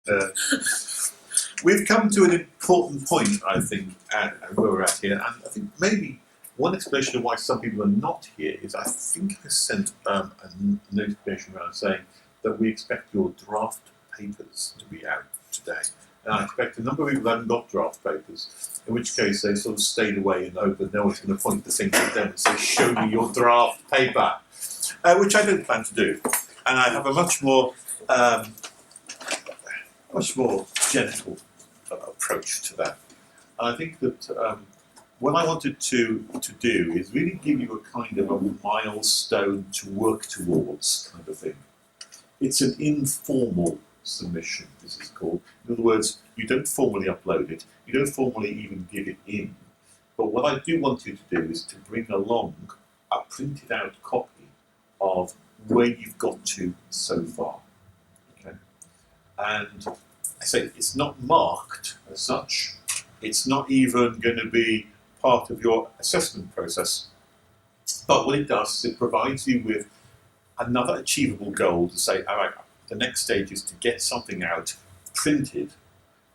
Uh, we've come to an important point, I think, at where we're at here, and I think maybe one explanation of why some people are not here is I think I sent a notification around saying that we expect your draft papers to be out today. And I expect a number of people haven't got draft papers, in which case they sort of stayed away and hoped no one's going to point the finger at them and say, show me your draft paper, which I don't plan to do. And I have a much more gentle approach to that. And I think that what I wanted to do is really give you a kind of a milestone to work towards kind of thing. It's an informal submission, this is called. In other words, you don't formally upload it, you don't formally even give it in. But what I do want you to do is to bring along a printed out copy of where you've got to so far. Okay? And I say it's not marked as such, it's not even going to be part of your assessment process. But what it does is it provides you with another achievable goal to say, all right, the next stage is to get something out, printed,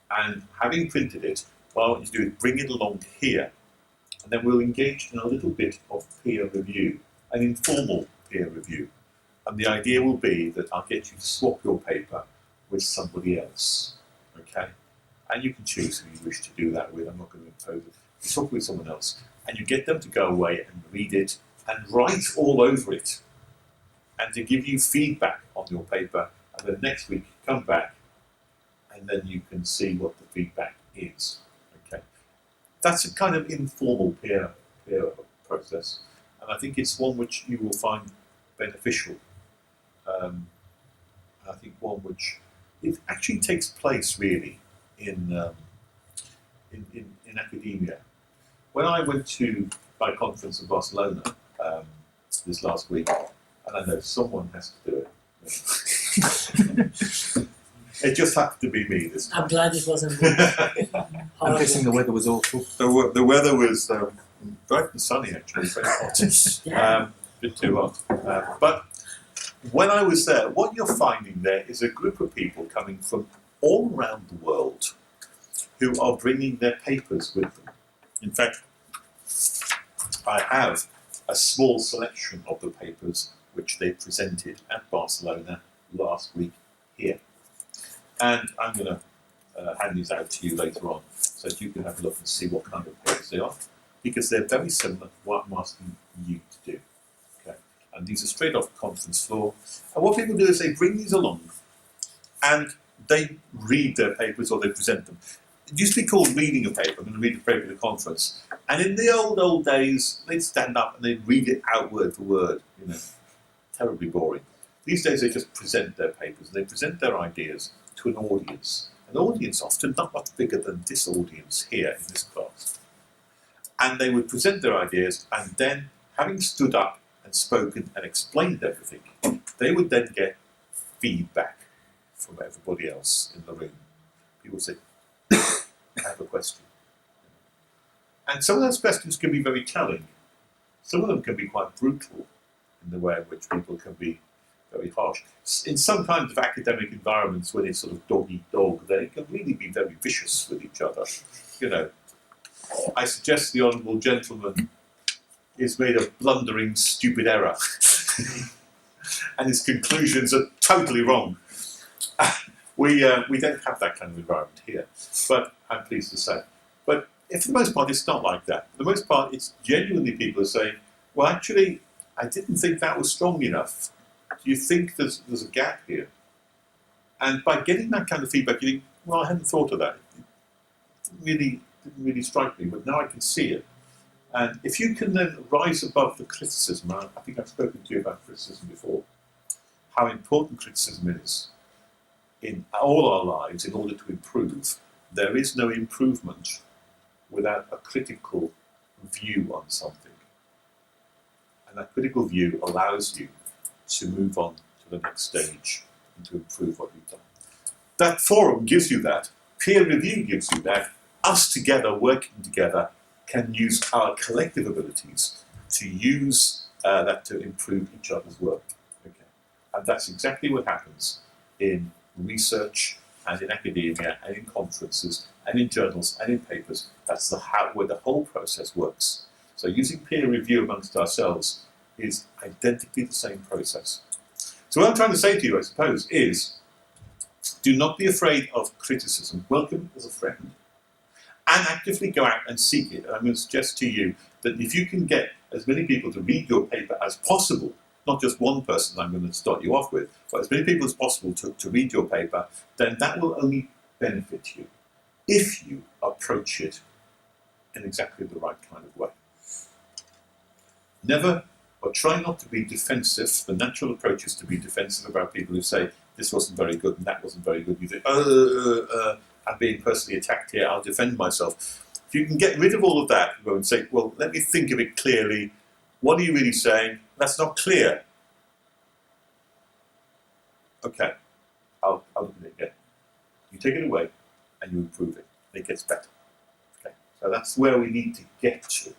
and having printed it, well, what you do is bring it along here, and then we'll engage in a little bit of peer review, an informal peer review. And the idea will be that I'll get you to swap your paper with somebody else, okay? And you can choose who you wish to do that with. I'm not going to impose it. You swap with someone else, and you get them to go away and read it and write all over it, and to give you feedback on your paper. And then next week you come back, and then you can see what the feedback is. Okay, that's a kind of informal peer process, and I think it's one which you will find beneficial. I think one which it actually takes place really in academia. When I went to my conference in Barcelona this last week, and I know someone has to do it. It just happened to be me this time. I'm glad it wasn't. I'm guessing the weather was awful. The weather was bright and sunny actually, very hot. A bit too hot. But when I was there, what you're finding there is a group of people coming from all around the world who are bringing their papers with them. In fact, I have a small selection of the papers which they presented at Barcelona last week here. And I'm going to hand these out to you later on so that you can have a look and see what kind of papers they are, because they're very similar to what I'm asking you to do. Okay? And these are straight off the conference floor. And what people do is they bring these along and they read their papers or they present them. It used to be called reading a paper. I'm going to read a paper at a conference. And in the old days, they'd stand up and they'd read it out word for word, you know. Terribly boring. These days they just present their papers, they present their ideas to an audience. An audience often not much bigger than this audience here in this class. And they would present their ideas, and then, having stood up and spoken and explained everything, they would then get feedback from everybody else in the room. People say, I have a question. And some of those questions can be very telling. Some of them can be quite brutal in the way in which people can be very harsh. In some kinds of academic environments, when it's sort of dog-eat-dog, they can really be very vicious with each other. You know, I suggest the honourable gentleman is made a blundering, stupid error, and his conclusions are totally wrong. We don't have that kind of environment here, but I'm pleased to say. But for the most part, it's not like that. For the most part, it's genuinely people are saying, well, actually, I didn't think that was strong enough. Do you think there's a gap here? And by getting that kind of feedback, you think, well, I hadn't thought of that. It didn't really strike me, but now I can see it. And if you can then rise above the criticism, I think I've spoken to you about criticism before, how important criticism is in all our lives in order to improve. There is no improvement without a critical view on something. And that critical view allows you to move on to the next stage and to improve what you've done. That forum gives you that. Peer review gives you that. Us together, working together, can use our collective abilities to use that to improve each other's work. Okay. And that's exactly what happens in research and in academia, and in conferences, and in journals, and in papers. That's where the whole process works. So using peer review amongst ourselves is identically the same process. So what I'm trying to say to you, I suppose, is do not be afraid of criticism. Welcome as a friend. And actively go out and seek it. And I'm going to suggest to you that if you can get as many people to read your paper as possible, not just one person I'm going to start you off with, but as many people as possible to read your paper, then that will only benefit you if you approach it in exactly the right kind of way. Never, or try not to be defensive. The natural approach is to be defensive about people who say, this wasn't very good and that wasn't very good. You think, I'm being personally attacked here, I'll defend myself. If you can get rid of all of that, go and say, well, let me think of it clearly. What are you really saying? That's not clear. Okay, I'll look at it again. You take it away and you improve it. It gets better. Okay, so that's where we need to get to.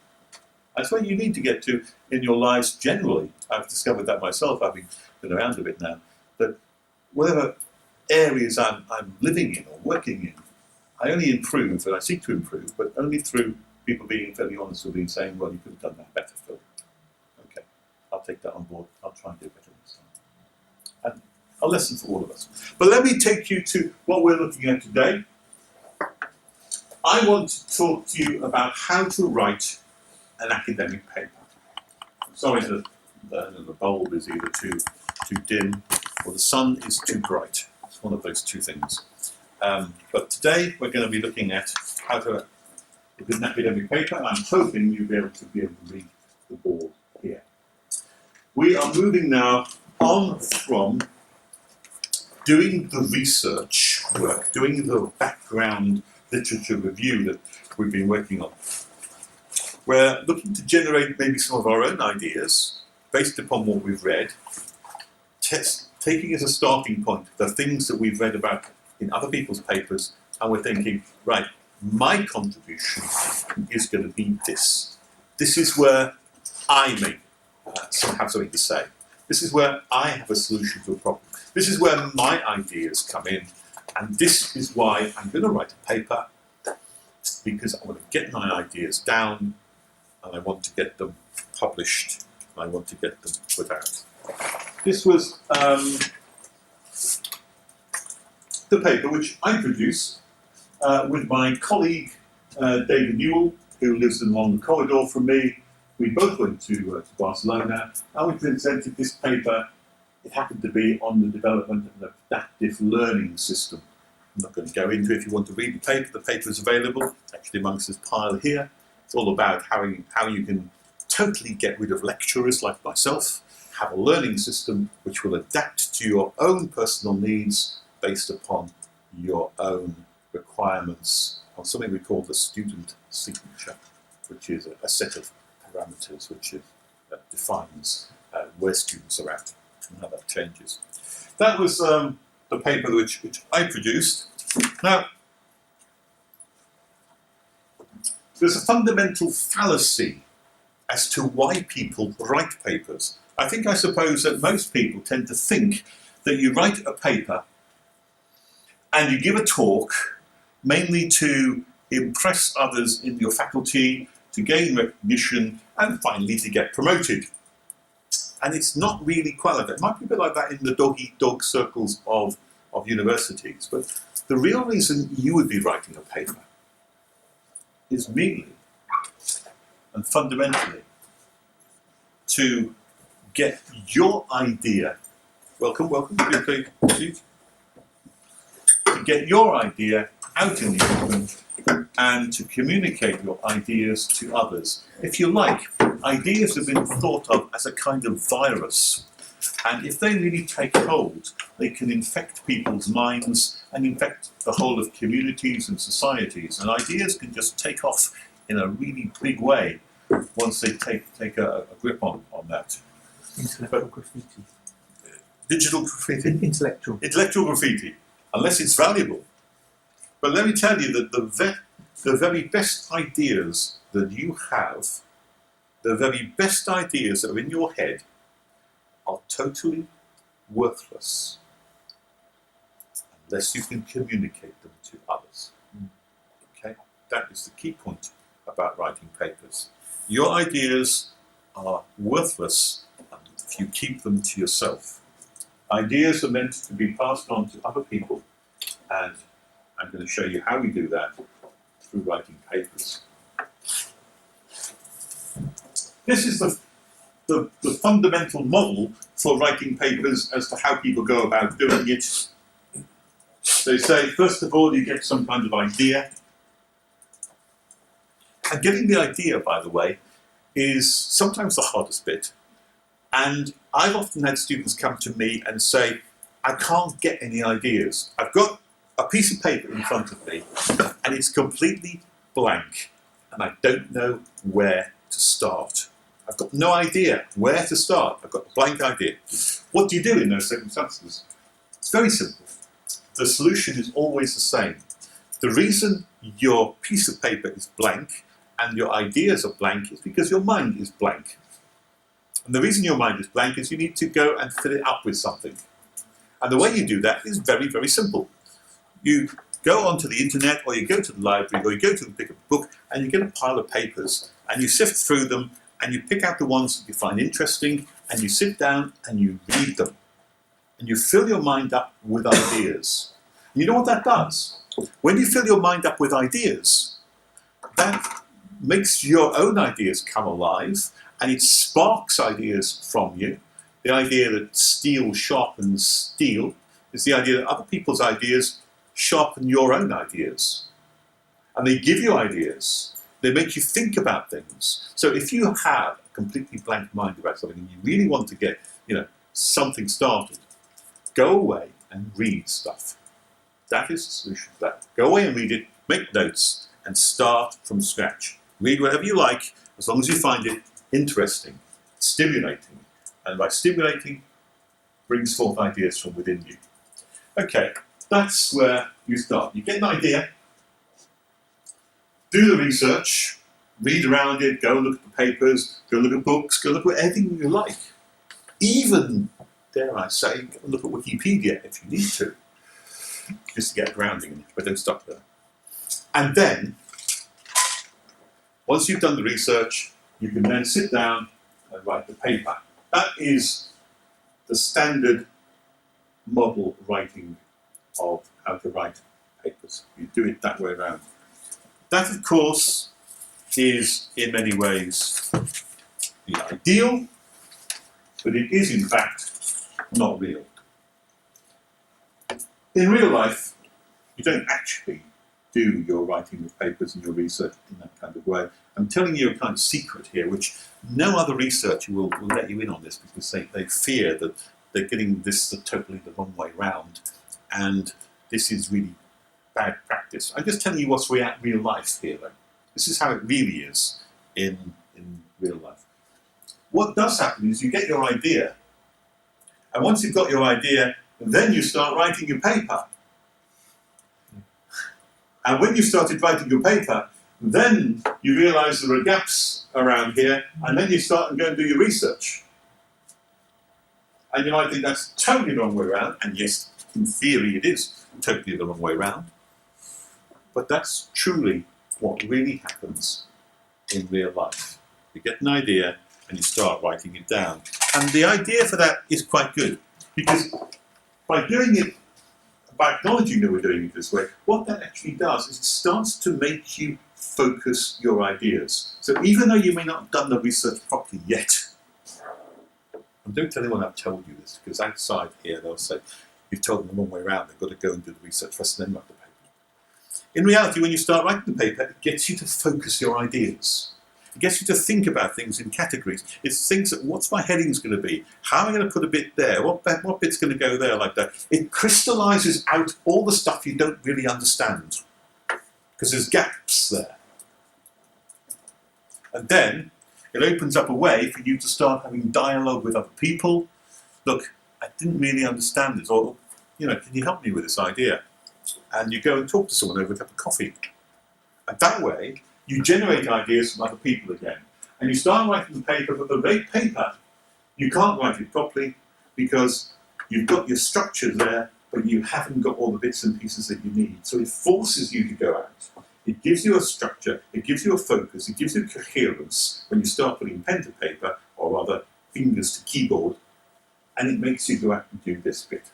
That's where you need to get to in your lives generally. I've discovered that myself, having been around a bit now, that whatever areas I'm living in or working in, I only improve and I seek to improve, but only through people being fairly honest with me and saying, well, you could have done that better, Phil. Okay, I'll take that on board. I'll try and do better next time. And a lesson for all of us. But let me take you to what we're looking at today. I want to talk to you about how to write an academic paper. Sorry, the bulb is either too dim or the sun is too bright. It's one of those two things. But today we're going to be looking at how to look at an academic paper, and I'm hoping you'll be able to read the board here. We are moving now on from doing the research work, doing the background literature review that we've been working on. We're looking to generate maybe some of our own ideas based upon what we've read, taking as a starting point the things that we've read about in other people's papers, and we're thinking, right, my contribution is going to be this. This is where I may have something to say. This is where I have a solution to a problem. This is where my ideas come in, and this is why I'm going to write a paper, because I want to get my ideas down, and I want to get them published, and I want to get them put out. This was the paper which I produced with my colleague David Newell, who lives along the corridor from me. We both went to Barcelona, and we presented this paper. It happened to be on the development of an adaptive learning system. I'm not going to go into it. If you want to read the paper is available, actually amongst this pile here. It's all about how you can totally get rid of lecturers like myself, have a learning system which will adapt to your own personal needs based upon your own requirements on something we call the student signature, which is a set of parameters which defines where students are at and how that changes. That was the paper which I produced. Now, there's a fundamental fallacy as to why people write papers. I suppose that most people tend to think that you write a paper and you give a talk mainly to impress others in your faculty, to gain recognition, and finally to get promoted. And it's not really quite like that. It might be a bit like that in the dog-eat-dog circles of universities, but the real reason you would be writing a paper is mainly and fundamentally to get your idea, welcome, to get your idea out in the open and to communicate your ideas to others. If you like, ideas have been thought of as a kind of virus, and if they really take hold, they can infect people's minds and infect the whole of communities and societies, and ideas can just take off in a really big way once they take a grip on that. Intellectual graffiti. Digital graffiti? Intellectual. Intellectual graffiti, unless it's valuable. But let me tell you that the very best ideas that you have, the very best ideas that are in your head, are totally worthless unless you can communicate them to others. Okay, that is the key point about writing papers. Your ideas are worthless if you keep them to yourself. Ideas are meant to be passed on to other people, and I'm going to show you how we do that through writing papers. This is the fundamental model for writing papers as to how people go about doing it. They say, first of all, you get some kind of idea. And getting the idea, by the way, is sometimes the hardest bit. And I've often had students come to me and say, I can't get any ideas. I've got a piece of paper in front of me, and it's completely blank, and I don't know where to start. I've got no idea where to start. I've got a blank idea. What do you do in those circumstances? It's very simple. The solution is always the same. The reason your piece of paper is blank and your ideas are blank is because your mind is blank. And the reason your mind is blank is you need to go and fill it up with something. And the way you do that is very, very simple. You go onto the internet, or you go to the library, or you go to pick up a book, and you get a pile of papers, and you sift through them, and you pick out the ones that you find interesting, and you sit down and you read them. And you fill your mind up with ideas. And you know what that does? When you fill your mind up with ideas, that makes your own ideas come alive, and it sparks ideas from you. The idea that steel sharpens steel is the idea that other people's ideas sharpen your own ideas. And they give you ideas. They make you think about things. So if you have a completely blank mind about something and you really want to get, something started, go away and read stuff. That is the solution to that. Go away and read it, make notes, and start from scratch. Read whatever you like, as long as you find it interesting, stimulating. And by stimulating, brings forth ideas from within you. Okay, that's where you start. You get an idea, do the research, read around it, go look at the papers, go look at books, go look at anything you like. Even, dare I say, go look at Wikipedia if you need to, just to get a grounding in it, but don't stop there. And then, once you've done the research, you can then sit down and write the paper. That is the standard model writing of how to write papers. You do it that way around. That, of course, is in many ways the ideal, but it is in fact not real. In real life, you don't actually do your writing of papers and your research in that kind of way. I'm telling you a kind of secret here, which no other researcher will let you in on this, because they fear that they're getting this totally the wrong way round, and this is really bad practice. I'm just telling you what's real life here, though. This is how it really is in real life. What does happen is you get your idea, and once you've got your idea, then you start writing your paper. And when you started writing your paper, then you realise there are gaps around here, and then you start and go and do your research. And you might think that's totally the wrong way around, and yes, in theory it is totally the wrong way around. But that's truly what really happens in real life. You get an idea and you start writing it down. And the idea for that is quite good, because by doing it, by acknowledging that we're doing it this way, what that actually does is it starts to make you focus your ideas. So even though you may not have done the research properly yet, and don't tell anyone I've told you this, because outside here they'll say, you've told them the wrong way around, they've got to go and do the research first and then write the paper. In reality, when you start writing the paper, it gets you to focus your ideas. It gets you to think about things in categories. It's things that, what's my headings going to be? How am I going to put a bit there? What bit's going to go there like that? It crystallises out all the stuff you don't really understand, because there's gaps there. And then it opens up a way for you to start having dialogue with other people. Look, I didn't really understand this, or, can you help me with this idea? And you go and talk to someone over a cup of coffee. And that way, you generate ideas from other people again. And you start writing the paper, but the paper, you can't write it properly because you've got your structure there but you haven't got all the bits and pieces that you need. So it forces you to go out. It gives you a structure, it gives you a focus, it gives you coherence when you start putting pen to paper, or rather fingers to keyboard, and it makes you go out and do this bit.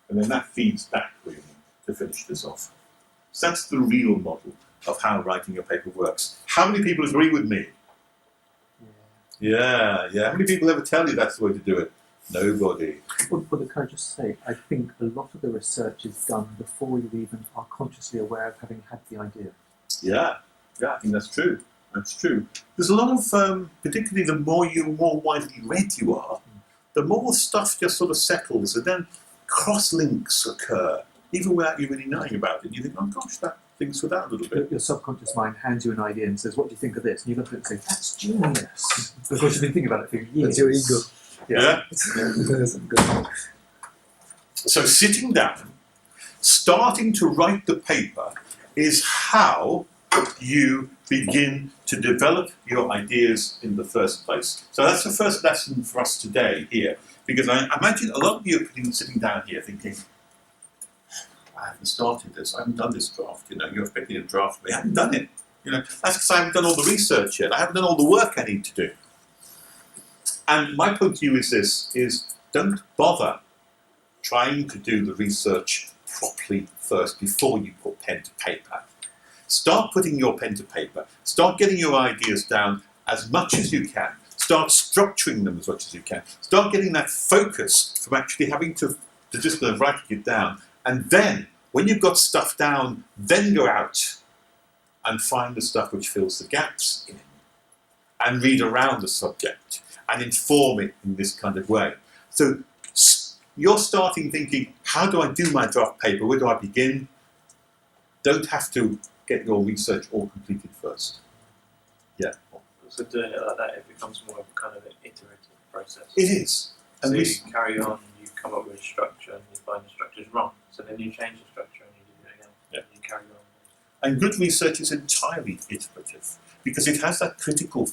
And then that feeds back really to finish this off. So that's the real model of how writing a paper works. How many people agree with me? Yeah. How many people ever tell you that's the way to do it? Nobody. Well, can I just say, I think a lot of the research is done before you even are consciously aware of having had the idea. Yeah, I think that's true. That's true. There's a lot of, particularly the more widely read you are, the more stuff just sort of settles, and then cross-links occur, even without you really knowing about it. You think, oh gosh, that links with that a little bit. Your subconscious mind hands you an idea and says, what do you think of this? And you look at it and say, that's genius. Because you've been thinking about it for years. That's your ego. Yeah. That's good. So sitting down, starting to write the paper is how you begin to develop your ideas in the first place. So that's the first lesson for us today here, because I imagine a lot of you are sitting down here thinking, I haven't started this, I haven't done this draft, you're expecting a draft from me, I haven't done it. That's because I haven't done all the research yet, I haven't done all the work I need to do. And my point to you is this, don't bother trying to do the research properly first before you put pen to paper. Start putting your pen to paper. Start getting your ideas down as much as you can. Start structuring them as much as you can. Start getting that focus from actually having to just writing it down. And then, when you've got stuff down, then go out and find the stuff which fills the gaps in it. And read around the subject and inform it in this kind of way. So you're starting thinking, how do I do my draft paper? Where do I begin? Don't have to get your research all completed first. Yeah. So doing it like that, it becomes more of a kind of an iterative process. It is. So And you carry on, you come up with a structure, and you find the structure's wrong. So then you change the structure and you do it again. Yeah. And you carry on. And good research is entirely iterative because it has that critical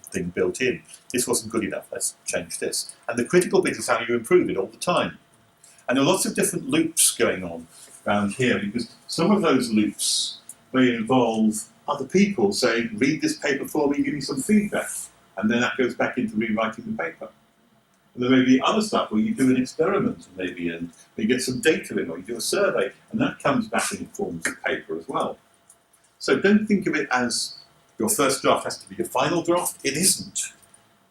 thing built in. This wasn't good enough, let's change this. And the critical bit is how you improve it all the time. And there are lots of different loops going on around here because some of those loops may involve other people saying, read this paper for me and give me some feedback. And then that goes back into rewriting the paper. And there may be other stuff where you do an experiment maybe and you get some data in or you do a survey and that comes back in forms of paper as well. So don't think of it as your first draft has to be your final draft. It isn't.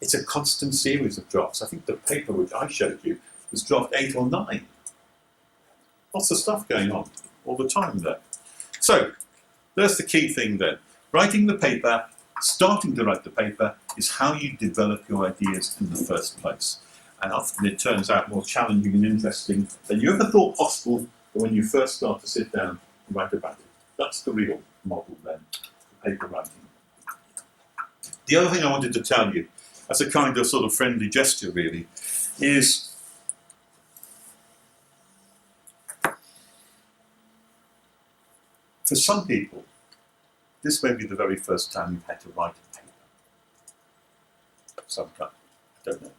It's a constant series of drafts. I think the paper which I showed you was draft 8 or 9. Lots of stuff going on all the time there. So there's the key thing then. Writing the paper, starting to write the paper is how you develop your ideas in the first place. And often it turns out more challenging and interesting than you ever thought possible when you first start to sit down and write about it. That's the real model then, for paper writing. The other thing I wanted to tell you, as a kind of sort of friendly gesture really, is for some people, this may be the very first time you've had to write a paper. Some kind, I don't know.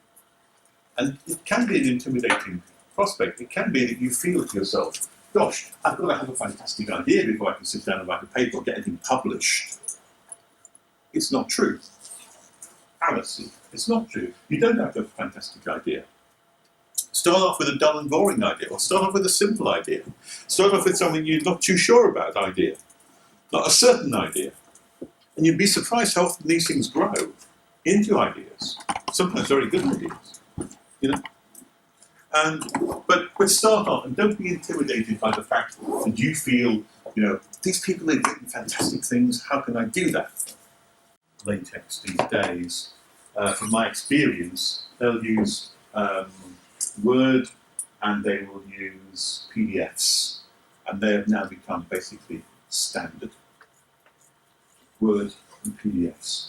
And it can be an intimidating prospect. It can be that you feel to yourself, gosh, I've got to have a fantastic idea before I can sit down and write a paper or get anything published. It's not true. Fallacy. It's not true. You don't have to have a fantastic idea. Start off with a dull and boring idea, or start off with a simple idea. Start off with something you're not too sure about idea, not a certain idea. And you'd be surprised how often these things grow into ideas, sometimes very good ideas, But start off and don't be intimidated by the fact that you feel, these people have written fantastic things, how can I do that? Latex these days, from my experience, they'll use Word and they will use PDFs, and they have now become basically standard. Word and PDFs.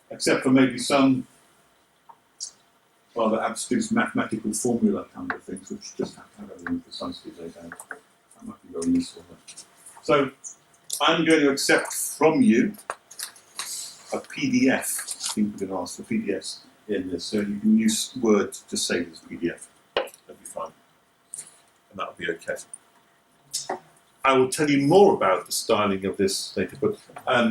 Except for maybe some rather abstruse mathematical formula kind of things, which just have to have everything precisely laid out. That might be very useful. So I'm going to accept from you a PDF. I think we're going to ask for PDFs in this, so you can use Word to save this PDF. That'll be fine. and that'll be okay. I will tell you more about the styling of this later, but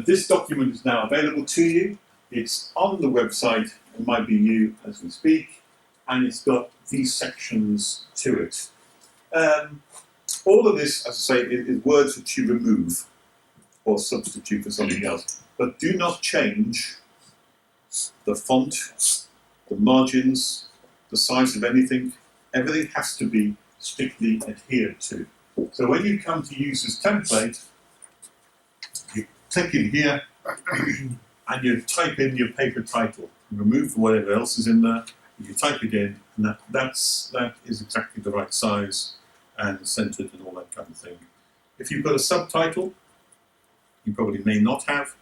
this document is now available to you. It's on the website, it might be you as we speak, and it's got these sections to it. All of this, as I say, is words which you remove or substitute for something else. But do not change the font, the margins, the size of anything. Everything has to be strictly adhered to. So when you come to use this template, you click in here and you type in your paper title. You remove whatever else is in there, you type it in, and that is exactly the right size and centered and all that kind of thing. If you've got a subtitle, you probably may not have.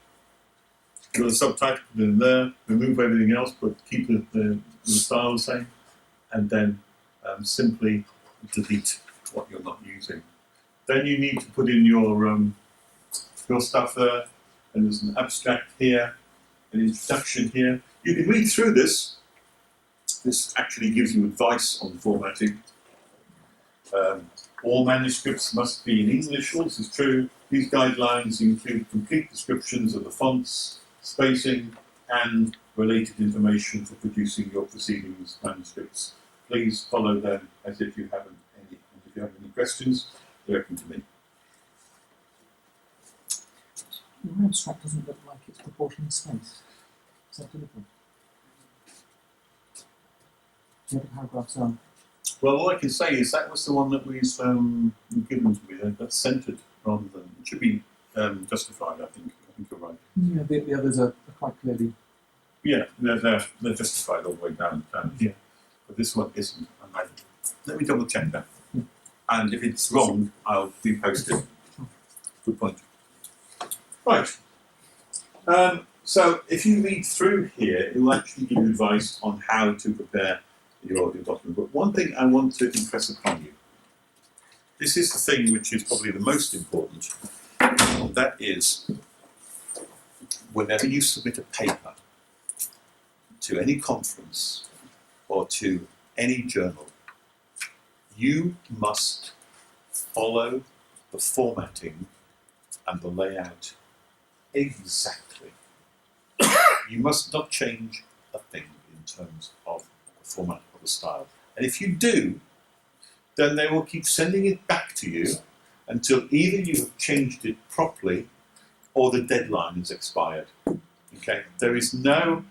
If you've got a subtitle, put it in there, remove everything else, but keep the style the same, and then simply delete what you're not using. Then you need to put in your stuff there, and there's an abstract here, an introduction here. You can read through this. This actually gives you advice on formatting. All manuscripts must be in English, all this is true. These guidelines include complete descriptions of the fonts, spacing, and related information for producing your proceedings manuscripts. Please follow them as if you haven't any. And if you have any questions, direct them to me. Your abstract doesn't look like it's proportionally spaced. Is that deliberate? The other paragraphs are. Well, all I can say is that was the one that was given to me. That's centred rather than it should be justified. I think you're right. Yeah, the others are quite clearly. Yeah, they're justified all the way down here, but this one isn't. And let me double check that. Yeah. And if it's wrong, I'll repost it. Good point. Right. So if you read through here, it will actually give you advice on how to prepare your document. But one thing I want to impress upon you, this is the thing which is probably the most important, and that is whenever you submit a paper to any conference or to any journal, you must follow the formatting and the layout exactly. You must not change a thing in terms of the format or the style. And if you do, then they will keep sending it back to you until either you have changed it properly or the deadline is expired. Okay? There is no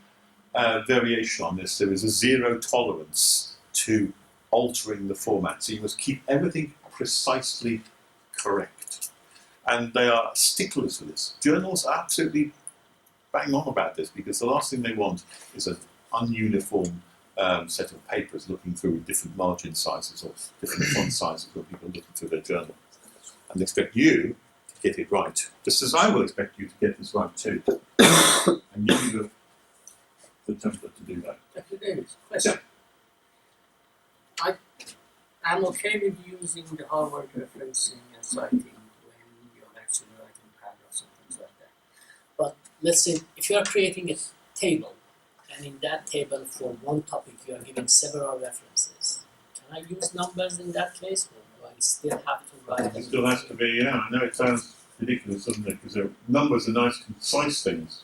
variation on this. There is a zero tolerance to altering the format. So you must keep everything precisely correct. And they are sticklers for this. Journals are absolutely bang on about this because the last thing they want is an ununiform set of papers looking through different margin sizes or different font sizes for people looking through their journal. And they expect you to get it right, just as I will expect you to get this right too. And give you the template to do that. Dr. Davies, question. Yeah. I'm okay with using the Harvard referencing and citing when you're actually writing paragraphs and things like that. But let's say if you are creating a table, and in that table for one topic you are giving several references, can I use numbers in that case, or do I still have to write them? It still has to be, yeah, I know it sounds ridiculous, doesn't it? Because numbers are nice, concise things.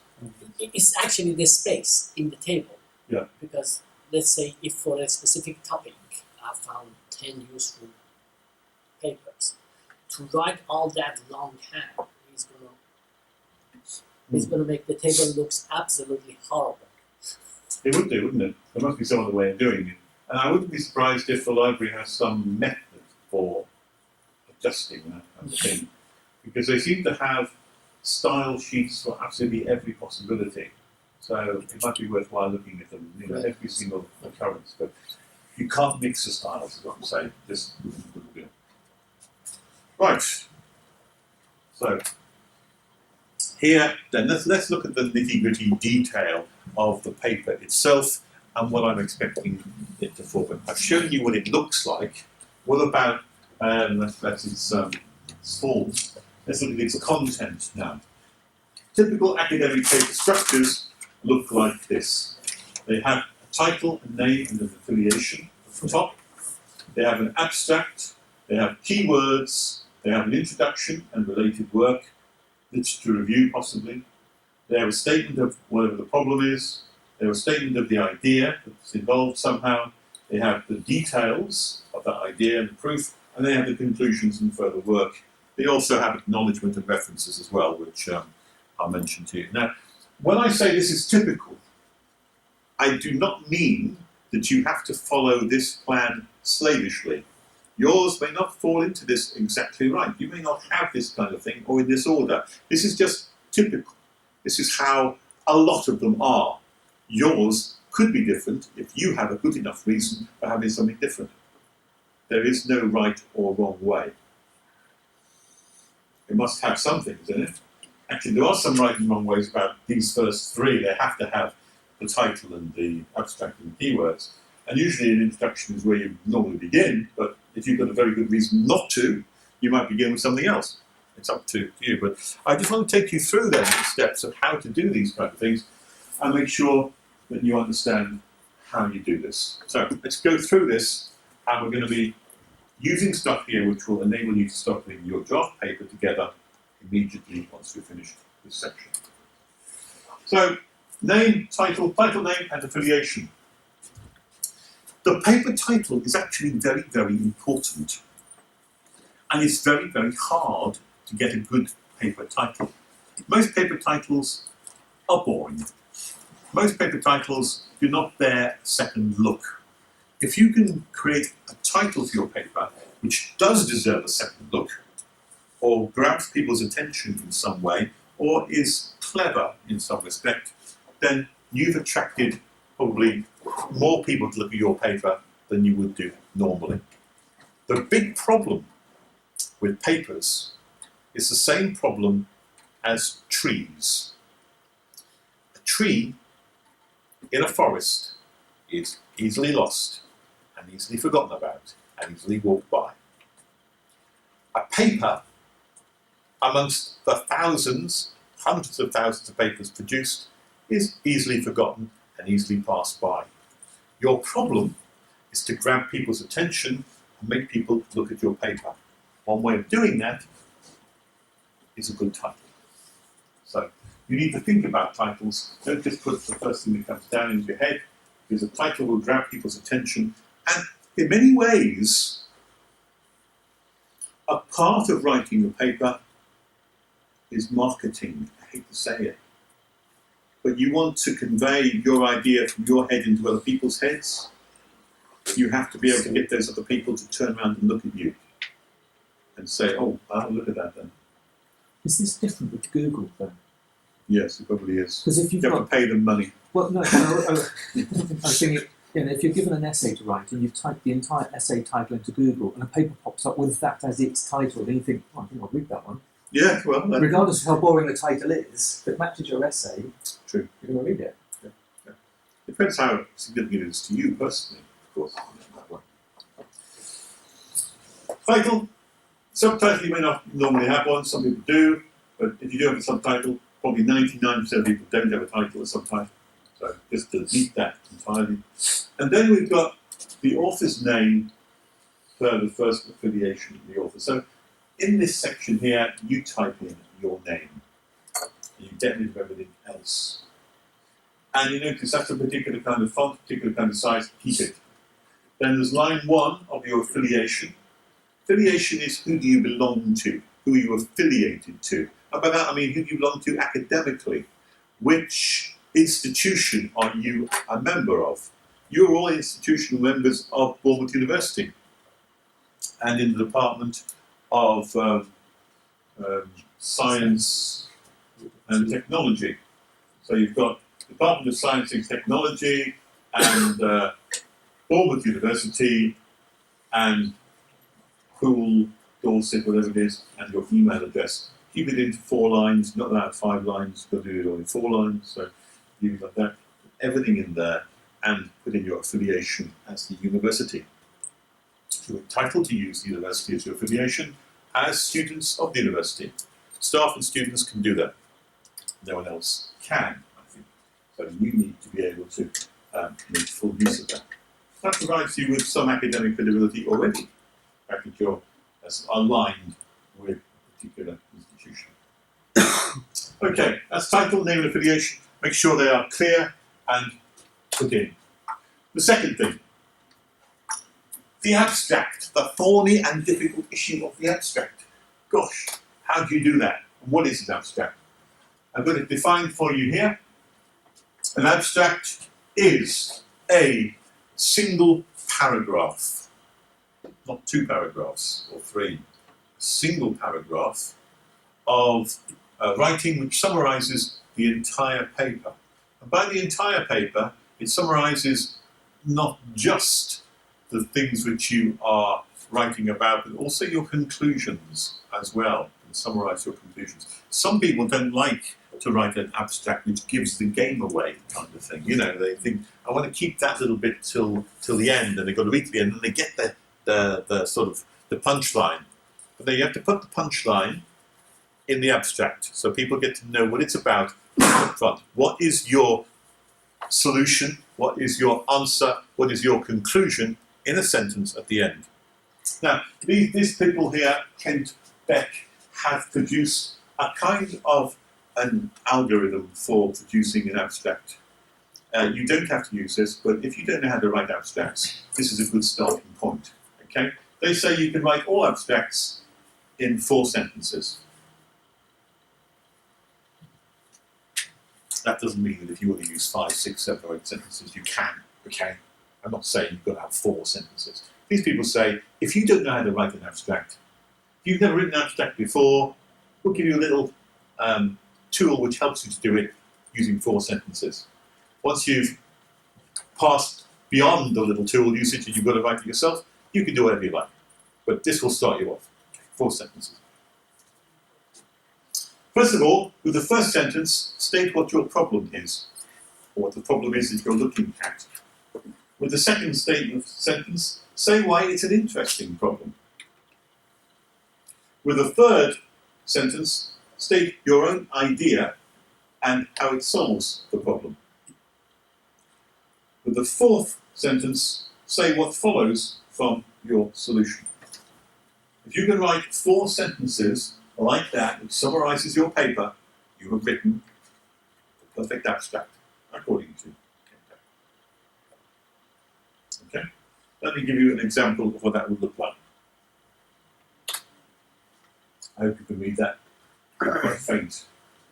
It's actually the space in the table. Yeah. Because let's say if for a specific topic I found 10 useful papers, to write all that longhand is gonna make the table looks absolutely horrible. It would do, wouldn't it? There must be some other way of doing it. And I wouldn't be surprised if the library has some method for adjusting that kind of thing. Because they seem to have style sheets for absolutely every possibility. So it might be worthwhile looking at them, you know, every single occurrence. But you can't mix the styles, is what I'm saying. Just wouldn't do. Right. So here, then let's look at the nitty-gritty detail of the paper itself and what I'm expecting it to form. I've shown you what it looks like. What about that's its form? Let's look at its content now. Typical academic paper structures look like this. They have a title, a name, and an affiliation at the top. They have an abstract, They have keywords, they have an introduction and related work, literature review possibly. They have a statement of whatever the problem is. They have a statement of the idea that's involved somehow. They have the details of that idea and the proof, and they have the conclusions and further work. They also have acknowledgement and references as well, which I'll mention to you. Now, when I say this is typical, I do not mean that you have to follow this plan slavishly. Yours may not fall into this exactly right. You may not have this kind of thing or in this order. This is just typical. This is how a lot of them are. Yours could be different if you have a good enough reason for having something different. There is no right or wrong way. It must have some things in it. Actually, there are some right and wrong ways about these first three. They have to have the title and the abstract and the keywords. And usually an introduction is where you normally begin, but if you've got a very good reason not to, you might begin with something else. It's up to you. But I just want to take you through then the steps of how to do these kind of things and make sure that you understand how you do this. So let's go through this, and we're going to be using stuff here which will enable you to start putting your draft paper together immediately once we've finished this section. So, name, title, name, and affiliation. The paper title is actually very, very important. And it's very, very hard to get a good paper title. Most paper titles are boring. Most paper titles do not bear a second look. If you can create a title for your paper which does deserve a second look, or grabs people's attention in some way, or is clever in some respect, then you've attracted probably more people to look at your paper than you would do normally. The big problem with papers is the same problem as trees. A tree in a forest is easily lost and easily forgotten about and easily walked by. A paper, amongst the thousands, hundreds of thousands of papers produced, is easily forgotten and easily passed by. Your problem is to grab people's attention and make people look at your paper. One way of doing that is a good title. So you need to think about titles. Don't just put the first thing that comes down into your head, because a title will grab people's attention. And in many ways, a part of writing a paper is marketing. I hate to say it. But you want to convey your idea from your head into other people's heads. You have to be able to get those other people to turn around and look at you and say, oh, I'll look at that then. Is this different with Google though? Yes, it probably is. Because if you've You have got, to pay them money. well, no, I was thinking, if you're given an essay to write and you've typed the entire essay title into Google and a paper pops up with that as its title, then you think, oh, I think I'll read that one. Yeah, well, Regardless of how boring the title is, if it matches your essay, true. you're going to read it. Depends how significant it is to you personally, of course. Title. Subtitle, you may not normally have one, some people do, but if you do have a subtitle, probably 99% of people don't have a title or subtitle. So just delete that entirely. And then we've got the author's name for the first affiliation of the author. So in this section here, you type in your name. You get rid of everything else. And you notice that's a particular kind of font, particular kind of size, keep it. Then there's line 1 of your affiliation. Affiliation is who do you belong to, who are you affiliated to. And by that I mean who do you belong to academically. Which institution are you a member of? You're all institutional members of Bournemouth University and in the Department of Science and Technology. So you've got Department of Science and Technology and Bournemouth University and Poole, Dorset, whatever it is, and your email address. Keep it into 4 lines, not allowed 5 lines, you've got to do it all in 4 lines, so leave it like that. Put everything in there and put in your affiliation as the university. You're entitled to use the university as your affiliation as students of the university. Staff and students can do that. No one else can, I think. So you need to be able to make full use of that. That provides you with some academic credibility already. Back at your that's aligned with a particular institution. Okay, that's title, name and affiliation. Make sure they are clear and put in. The second thing, the abstract, the thorny and difficult issue of the abstract. Gosh, how do you do that? What is an abstract? I'm going to define for you here. An abstract is a single paragraph, not two paragraphs or three, a single paragraph of writing which summarizes the entire paper. And by the entire paper, it summarizes not just the things which you are writing about, but also your conclusions as well, and summarize your conclusions. Some people don't like to write an abstract which gives the game away, kind of thing. You know, they think, I want to keep that little bit till the end, and they've got to read to the end, and they get the sort of the punchline. But then you have to put the punchline in the abstract, so people get to know what it's about up front. What is your solution? What is your answer? What is your conclusion in a sentence at the end? Now, these people here, Kent Beck, have produced a kind of an algorithm for producing an abstract. You don't have to use this, but if you don't know how to write abstracts, this is a good starting point. Okay? They say you can write all abstracts in 4 sentences. That doesn't mean that if you want to use 5, 6, 7, or 8 sentences, you can. Okay? I'm not saying you've got to have 4 sentences. These people say, if you don't know how to write an abstract, if you've never written an abstract before, we'll give you a little tool which helps you to do it using 4 sentences. Once you've passed beyond the little tool usage and you've got to write it yourself, you can do whatever you like. But this will start you off. 4 sentences. First of all, with the first sentence, state what your problem is, or what the problem is that you're looking at. With the second sentence, say why it's an interesting problem. With the third sentence, state your own idea and how it solves the problem. With the fourth sentence, say what follows from your solution. If you can write 4 sentences like that, which summarizes your paper, you have written the perfect abstract, according to Kent. Okay? Let me give you an example of what that would look like. I hope you can read that. It's quite faint.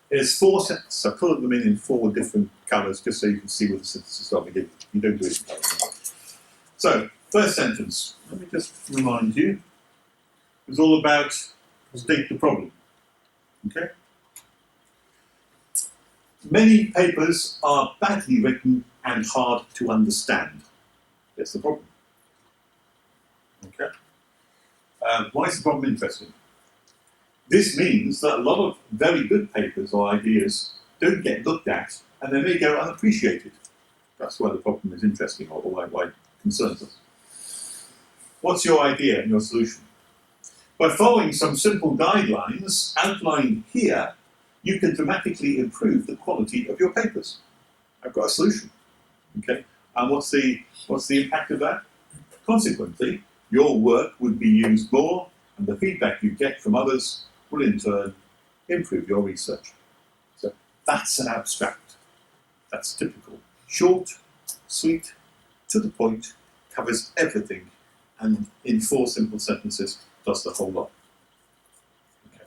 There's 4 sentences. I put them in 4 different colours just so you can see what the sentences are beginning. You don't do it in colours. So, first sentence. Let me just remind you. It's all about state the problem. Okay? Many papers are badly written and hard to understand. That's the problem. Okay? Why is the problem interesting? This means that a lot of very good papers or ideas don't get looked at and they may go unappreciated. That's why the problem is interesting or why it concerns us. What's your idea and your solution? By following some simple guidelines outlined here, you can dramatically improve the quality of your papers. I've got a solution. Okay? And what's the impact of that? Consequently, your work would be used more, and the feedback you get from others will in turn improve your research. So that's an abstract. That's typical. Short, sweet, to the point, covers everything, and in 4 simple sentences does the whole lot. Okay.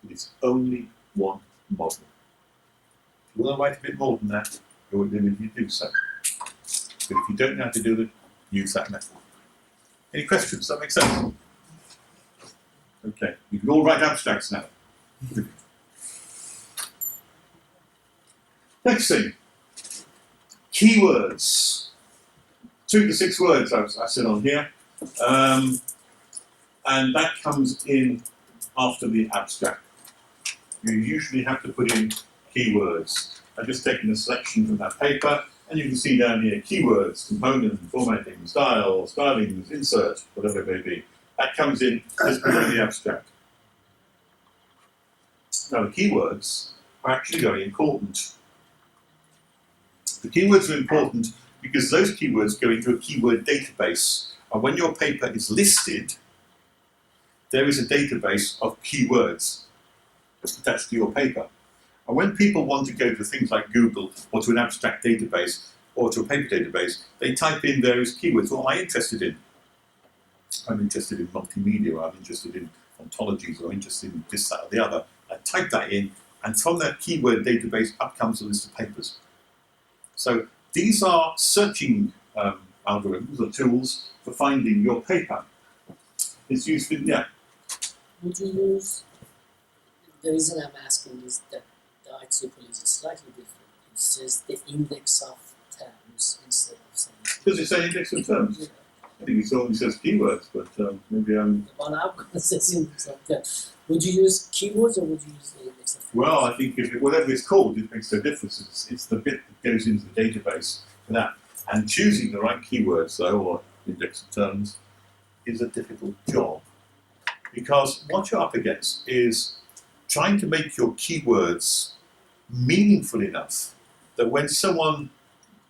It's only one model. If you want to write a bit more than that, go and you do so. But if you don't know how to do it, use that method. Any questions? Does that make sense? Okay, you can all write abstracts now. Next thing, keywords. 2 to 6 words I said on here. And that comes in after the abstract. You usually have to put in keywords. I've just taken a selection from that paper, and you can see down here keywords, component, formatting, style, stylings, insert, whatever it may be. That comes in just before the abstract. Now the keywords are actually very important. The keywords are important because those keywords go into a keyword database, and when your paper is listed, there is a database of keywords attached to your paper. And when people want to go to things like Google or to an abstract database or to a paper database, they type in various keywords. What am I interested in? I'm interested in multimedia, or I'm interested in ontologies, or I'm interested in this, that, or the other. I type that in, and from that keyword database up comes a list of papers. So these are searching algorithms or tools for finding your paper. It's used in, yeah. Would you use, the reason I'm asking is that the IEEE is slightly different. It says the index of terms instead of saying. Does it say index of terms? Yeah. I think it only says keywords, but maybe I'm... The one I've got says index of terms. Would you use keywords or would you use the index of terms? Well, I think if whatever it's called, it makes no difference. It's the bit that goes into the database for that. And choosing the right keywords, though, or index of terms, is a difficult job. Because what you're up against is trying to make your keywords meaningful enough that when someone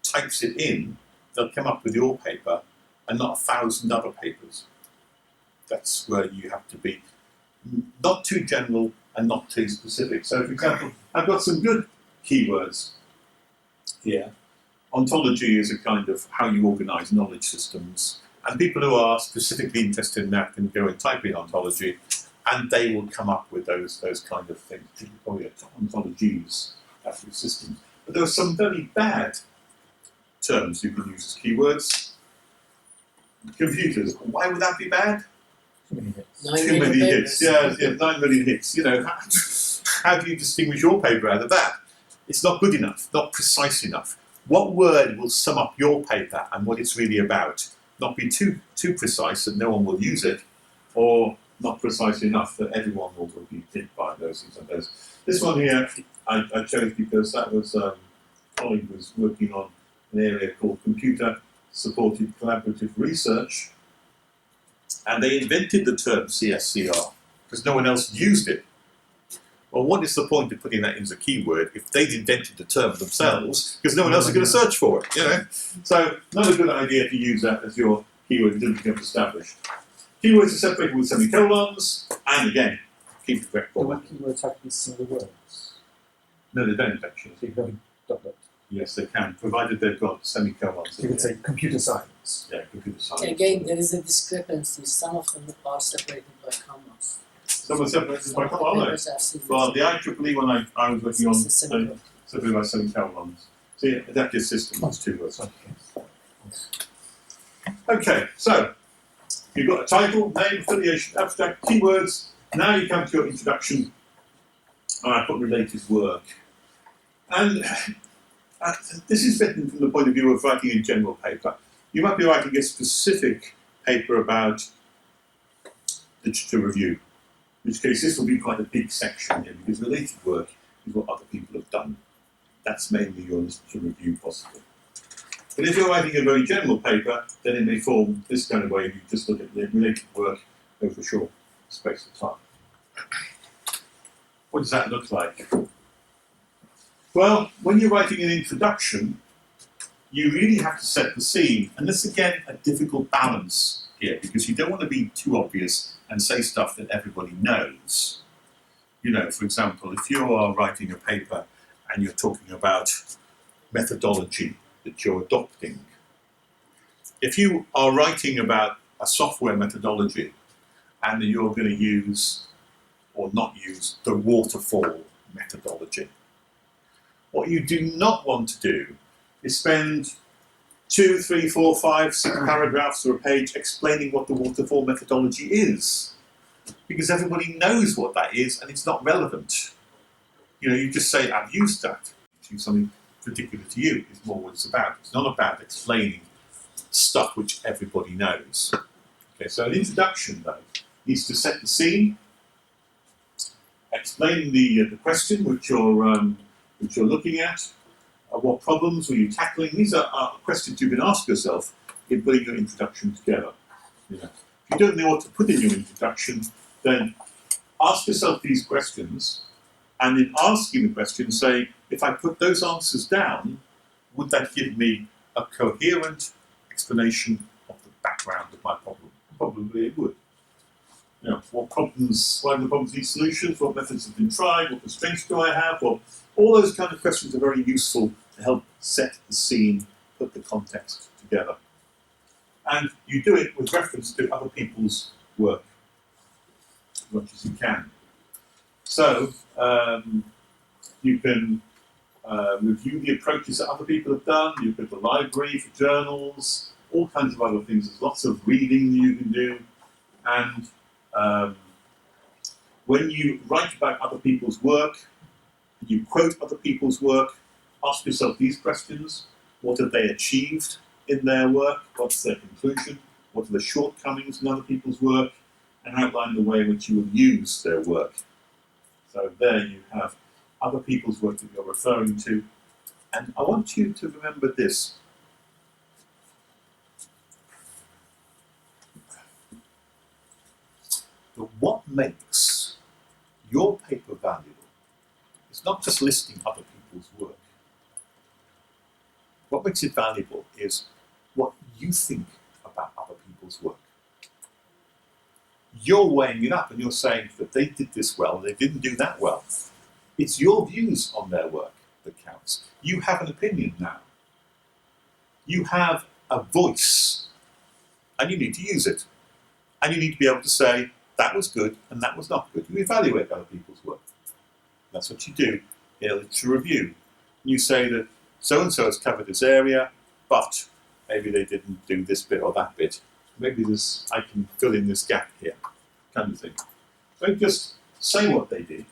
types it in, they'll come up with your paper and not 1,000 other papers. That's where you have to be not too general and not too specific. So, for example, I've got some good keywords here. Ontology is a kind of how you organise knowledge systems, and people who are specifically interested in that can go and type in ontology, and they will come up with those kind of things. Probably ontologies, actual systems. But there are some very bad terms you can use as keywords. Computers. Why would that be bad? Too many hits. 9 Too million many papers. hits. Yeah, 9 million hits. You know, how do you distinguish your paper out of that? It's not good enough, not precise enough. What word will sum up your paper and what it's really about? Not be too precise that no one will use it, or not precise enough that everyone will be hit by those things and those. This one here I chose because that was a colleague was working on an area called computer supported collaborative research, and they invented the term CSCR because no one else used it. Well, what is the point of putting that in as a keyword if they'd invented the term themselves, because no one else is going to search for it, you know? So, not a good idea to use that as your keyword until you become established. Keywords are separated with semicolons, and again, keep it correct Do format. what keywords have to be single words? No, they don't actually. So you can have a doublet. Yes, they can, provided they've got semicolons. So you could say computer science. Yeah, computer science. Again, there is a discrepancy. Some of them are separated by commas. Someone separated Some by of the comma, papers are single. well, the IEEE one I was working on, It's a semicolon. separated by semicolons. So yeah, adaptive system is 2 words. Okay, so you've got a title, name, affiliation, abstract, keywords. Now you come to your introduction. I put related work. And this is written from the point of view of writing a general paper. You might be writing a specific paper about literature review, in which case this will be quite a big section here, because related work is what other people have done. That's mainly your literature review possibly. But if you're writing a very general paper, then it may form this kind of way. You just look at the related work over a short space of time. What does that look like? Well, when you're writing an introduction, you really have to set the scene. And this, again, a difficult balance here, because you don't want to be too obvious and say stuff that everybody knows. You know, for example, if you are writing a paper and you're talking about methodology that you're adopting, if you are writing about a software methodology and you're going to use or not use the waterfall methodology, what you do not want to do is spend 2, 3, 4, 5, 6 paragraphs or a page explaining what the waterfall methodology is, because everybody knows what that is and it's not relevant. You know, you just say, I've used that. To something particular to you is more what it's about. It's not about explaining stuff which everybody knows. Okay, so an introduction, though, needs to set the scene, explain the question which you're looking at, what problems were you tackling. These are questions you can ask yourself in putting your introduction together. You know, if you don't know what to put in your introduction, then ask yourself these questions, and in asking the question, say, if I put those answers down, would that give me a coherent explanation of the background of my problem? Probably it would. what problems, why do the problems need solutions, what methods have been tried, what constraints do I have, well, all those kind of questions are very useful to help set the scene, put the context together. And you do it with reference to other people's work, as much as you can. So, you can review the approaches that other people have done, you go to the library for journals, all kinds of other things. There's lots of reading you can do. And when you write about other people's work, you quote other people's work, ask yourself these questions. What have they achieved in their work? What's their conclusion? What are the shortcomings in other people's work? And outline the way in which you will use their work. So there you have other people's work that you're referring to. And I want you to remember this. That what makes your paper valuable is not just listing other people's work. What makes it valuable is what you think about other people's work. You're weighing it up and you're saying that they did this well, they didn't do that well. It's your views on their work that counts. You have an opinion now. You have a voice, and you need to use it. And you need to be able to say, that was good and that was not good. You evaluate other people's work. That's what you do in a literature review. You say that so-and-so has covered this area, but maybe they didn't do this bit or that bit. Maybe I can fill in this gap here, kind of thing. Don't just say what they did,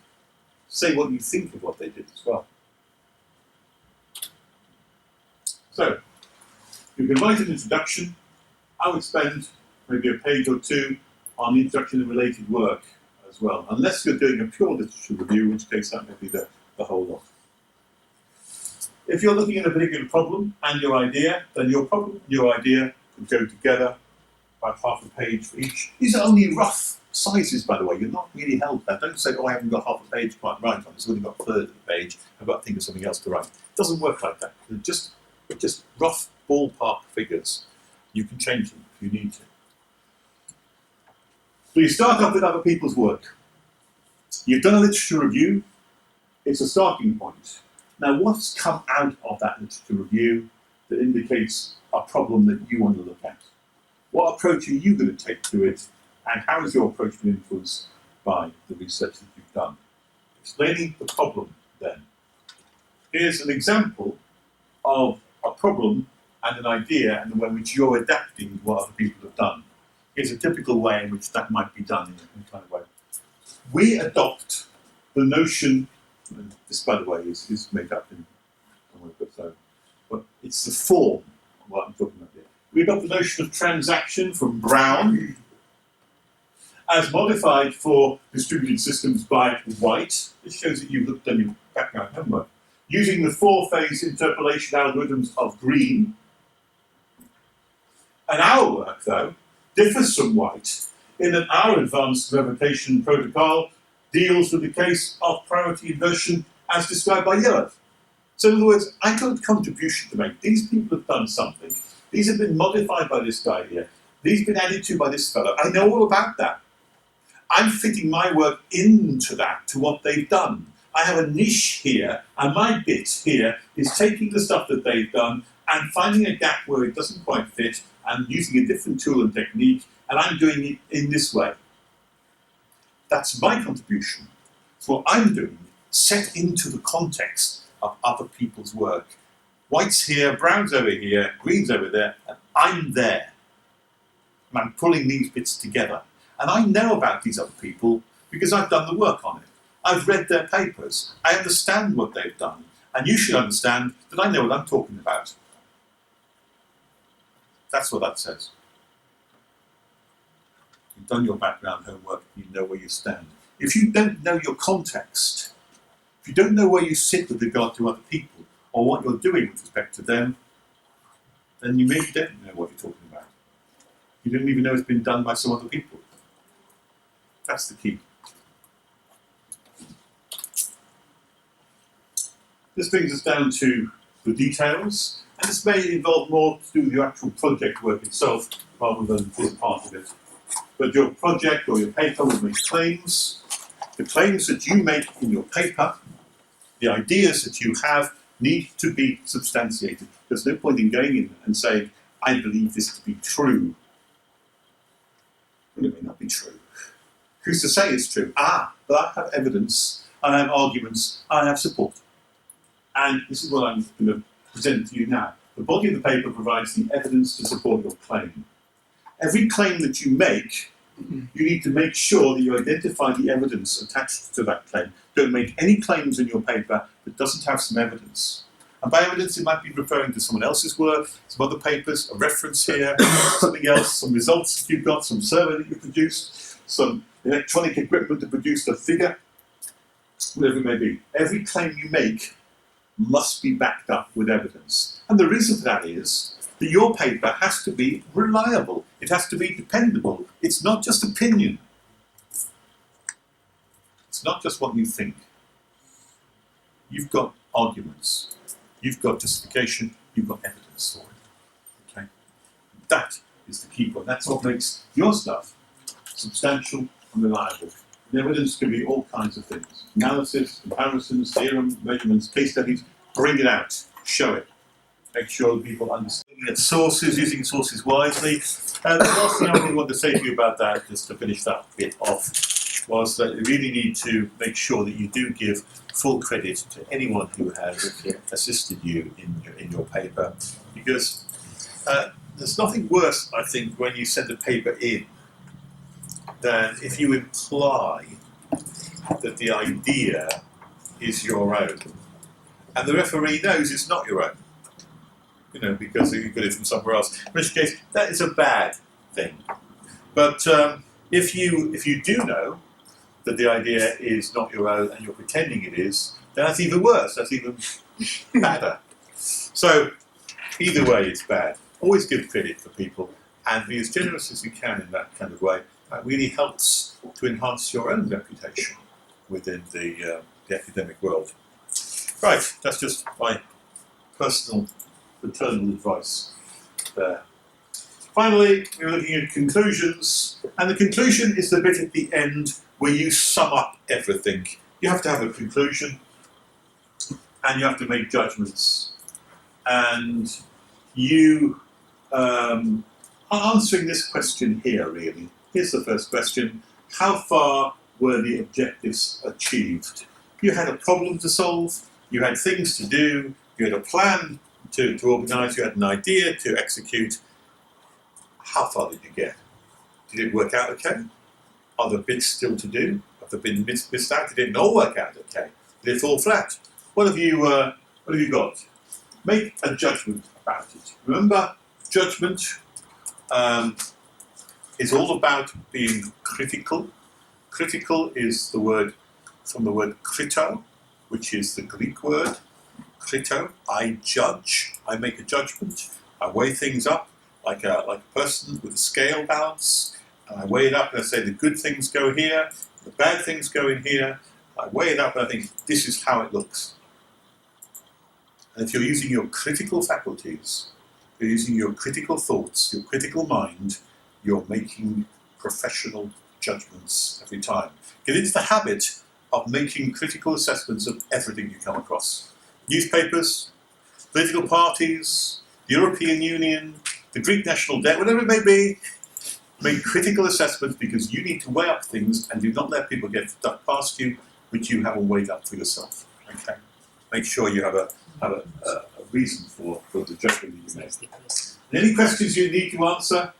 say what you think of what they did as well. So, you can write an introduction. I would spend maybe a page or two on the introduction and related work as well, unless you're doing a pure literature review, in which case that may be the whole lot. If you're looking at a particular problem and your idea, then your problem and your idea can go together, about half a page for each. These are only rough sizes, by the way. You're not really held there. Don't say, oh, I haven't got half a page quite right on. I've only got a third of the page. I've got to think of something else to write. It doesn't work like that. They're just rough ballpark figures. You can change them if you need to. So you start off with other people's work. You've done a literature review. It's a starting point. Now, what's come out of that literature review that indicates a problem that you want to look at? What approach are you going to take to it, and how is your approach been influenced by the research that you've done? Explaining the problem, then. Here's an example of a problem and an idea and the way in which you're adapting what other people have done. Here's a typical way in which that might be done in a kind of way. We adopt the notion, and this, by the way, is made up in but it's the form of what I'm talking about here. We adopt the notion of transaction from Brown, as modified for distributed systems by White. This shows that you've done your background homework. Using the four-phase interpolation algorithms of Green. And our work, though, differs from White in that our advanced revocation protocol deals with the case of priority inversion as described by Yellow. So in other words, I got a contribution to make. These people have done something. These have been modified by this guy here. These have been added to by this fellow. I know all about that. I'm fitting my work into that, to what they've done. I have a niche here, and my bit here is taking the stuff that they've done and finding a gap where it doesn't quite fit and using a different tool and technique, and I'm doing it in this way. That's my contribution. It's what I'm doing, set into the context of other people's work. White's here, Brown's over here, Green's over there, and I'm there. And I'm pulling these bits together. And I know about these other people because I've done the work on it. I've read their papers. I understand what they've done. And you should understand that I know what I'm talking about. That's what that says. You've done your background homework, you know where you stand. If you don't know your context, if you don't know where you sit with regard to other people, or what you're doing with respect to them, then you maybe don't know what you're talking about. You don't even know it's been done by some other people. That's the key. This brings us down to the details, and this may involve more to do with your actual project work itself, rather than this part of it. but your project or your paper will make claims. The claims that you make in your paper, the ideas that you have, need to be substantiated. There's no point in going in and saying, I believe this to be true. Well, it may not be true. Who's to say it's true? But I have evidence, I have arguments, I have support. And this is what I'm going to present to you now. The body of the paper provides the evidence to support your claim. Every claim that you make, you need to make sure that you identify the evidence attached to that claim. Don't make any claims in your paper that doesn't have some evidence. And by evidence, it might be referring to someone else's work, some other papers, a reference here, something else, some results that you've got, some survey that you produced, some electronic equipment to produce a figure, whatever it may be. Every claim you make must be backed up with evidence. And the reason for that is that your paper has to be reliable. It has to be dependable. It's not just opinion. It's not just what you think. You've got arguments. You've got justification. You've got evidence for it. Okay? That is the key point. That's what makes your stuff substantial and reliable. And evidence can be all kinds of things. Analysis, comparisons, theorem, measurements, case studies. Bring it out. Show it. Make sure people understand sources, using sources wisely. The last thing I really want to say to you about that, just to finish that bit off, was that you really need to make sure that you do give full credit to anyone who has assisted you in your paper, because there's nothing worse, I think, when you send a paper in than if you imply that the idea is your own, and the referee knows it's not your own. You know, because you got it from somewhere else. In which case, that is a bad thing. But if you do know that the idea is not your own and you're pretending it is, then that's even worse. That's even badder. So either way, it's bad. Always give credit for people and be as generous as you can in that kind of way. That really helps to enhance your own reputation within the academic world. Right, that's just my personal paternal advice there. Finally, we're looking at conclusions, and the conclusion is the bit at the end where you sum up everything. You have to have a conclusion, and you have to make judgments, and you are answering this question here, really. Here's the first question. How far were the objectives achieved? You had a problem to solve, you had things to do, you had a plan to organise, you had an idea to execute. How far did you get? Did it work out okay? Are there bits still to do? Have there been missed out? Did it not work out okay? Did it fall flat? What have you got? Make a judgment about it. Remember, judgment is all about being critical. Critical is the word from the word krito, which is the Greek word. Krito, I judge, I make a judgment, I weigh things up like a person with a scale balance, and I weigh it up and I say the good things go here, the bad things go in here, I weigh it up and I think this is how it looks. And if you're using your critical faculties, you're using your critical thoughts, your critical mind, you're making professional judgments every time. Get into the habit of making critical assessments of everything you come across. Newspapers, political parties, the European Union, the Greek national debt, whatever it may be, make critical assessments because you need to weigh up things and do not let people get stuff past you which you haven't weighed up for yourself. Okay? Make sure you have a reason for the judgment that you make. And any questions you need to answer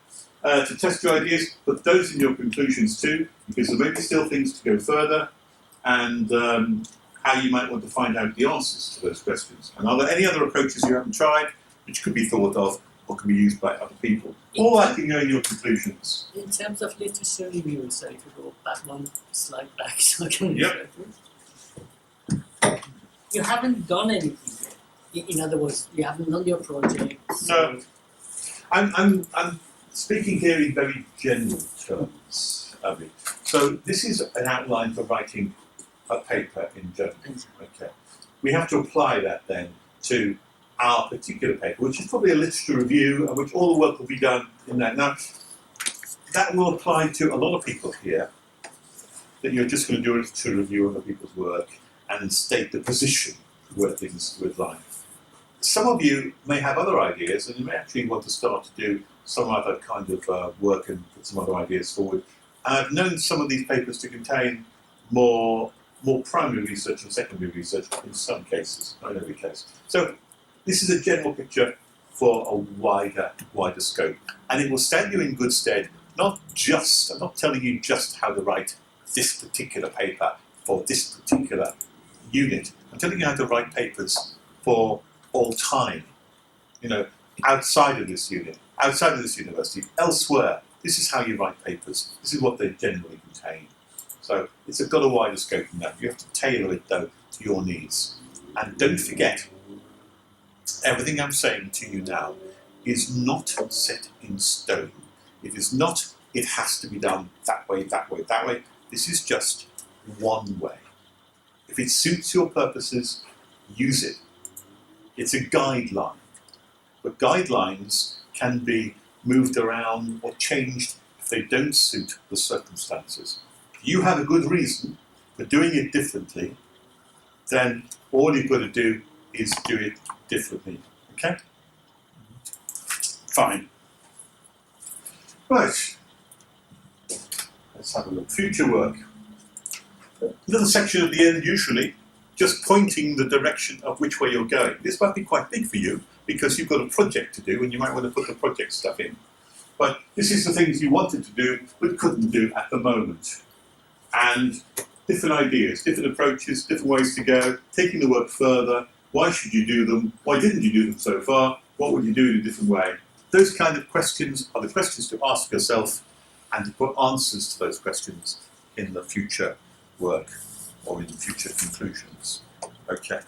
to test your ideas, put those in your conclusions too, because there may be still things to go further, and how you might want to find out the answers to those questions. And are there any other approaches you haven't tried which could be thought of or can be used by other people? All that can go in your conclusions. In terms of literature review, so if you go back one slide back, so I can Yep. You haven't done anything yet. In other words, you haven't done your project. No, I'm speaking here in very general terms, Abby. So this is an outline for writing a paper in journal. Okay. We have to apply that then to our particular paper, which is probably a literature review, and which all the work will be done in that. Now, that will apply to a lot of people here, that you're just going to do a literature review of other people's work and state the position where things would lie. Some of you may have other ideas, and you may actually want to start to do some other kind of work and put some other ideas forward. And I've known some of these papers to contain more primary research and secondary research in some cases, not in every case. So this is a general picture for a wider scope, and it will stand you in good stead. I'm not telling you just how to write this particular paper for this particular unit. I'm telling you how to write papers for all time. You know, outside of this unit, outside of this university, elsewhere. This is how you write papers. This is what they generally contain. So it's got a wider scope than that. You have to tailor it though to your needs. And don't forget, everything I'm saying to you now is not set in stone. It is not, it has to be done that way, that way, that way. This is just one way. If it suits your purposes, use it. It's a guideline. But guidelines can be moved around or changed if they don't suit the circumstances. If you have a good reason for doing it differently, then all you've got to do is do it differently. Okay? Fine. Right. Let's have a look. Future work. Little section at the end, usually, just pointing the direction of which way you're going. This might be quite big for you because you've got a project to do and you might want to put the project stuff in. But this is the things you wanted to do but couldn't do at the moment. And different ideas, different approaches, different ways to go, taking the work further. Why should you do them? Why didn't you do them so far? What would you do in a different way? Those kind of questions are the questions to ask yourself and to put answers to those questions in the future work or in future conclusions. Okay.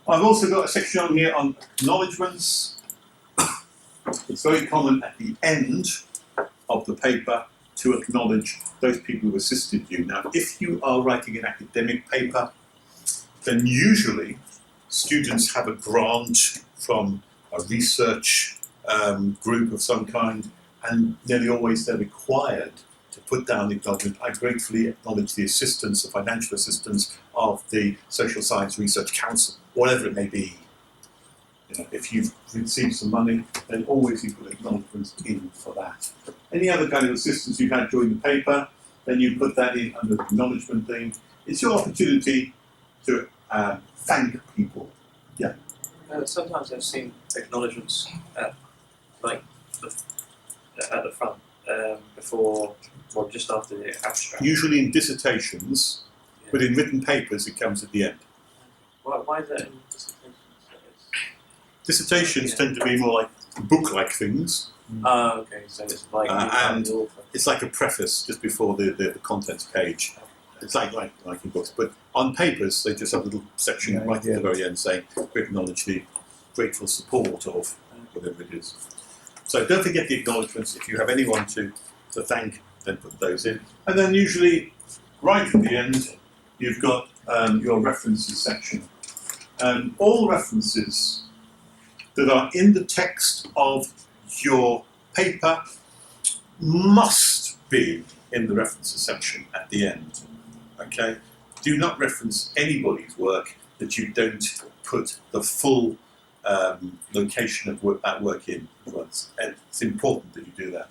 I've also got a section on here on acknowledgements. It's very common at the end of the paper to acknowledge those people who assisted you. Now, if you are writing an academic paper, then usually students have a grant from a research group of some kind, and nearly always they're required to put down the acknowledgement. I gratefully acknowledge the assistance, the financial assistance of the Social Science Research Council, whatever it may be. You know, if you've received some money, then always you put acknowledgements in for that. Any other kind of assistance you've had during the paper, then you put that in under the acknowledgement thing. It's your opportunity to thank people. Yeah. Sometimes I've seen acknowledgements at the front before, or just after the abstract. Usually in dissertations, Yeah. but in written papers it comes at the end. Why is that in dissertations? Dissertations tend to be more like book-like things. Oh, okay, so it's like And the author. It's like a preface just before the contents page. It's like in books, but on papers they just have a little section right at the very end saying we acknowledge the grateful support of whatever it is. So don't forget the acknowledgements. If you have anyone to thank, then put those in. And then usually right at the end you've got your references section. All references that are in the text of your paper must be in the references section at the end. Okay? Do not reference anybody's work that you don't put the full location of that work in once. And it's important that you do that.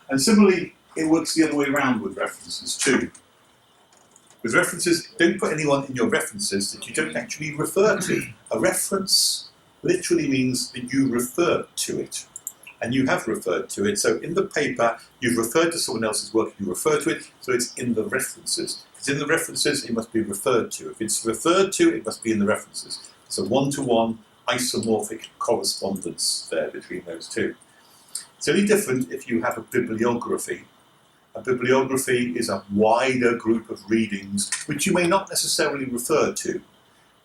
And similarly, it works the other way around with references too. With references, don't put anyone in your references that you don't actually refer to. A reference literally means that you refer to it. And you have referred to it. So in the paper, you've referred to someone else's work, you refer to it, so it's in the references. If it's in the references, it must be referred to. If it's referred to, it must be in the references. It's a one-to-one isomorphic correspondence there between those two. It's only different if you have a bibliography. A bibliography is a wider group of readings which you may not necessarily refer to.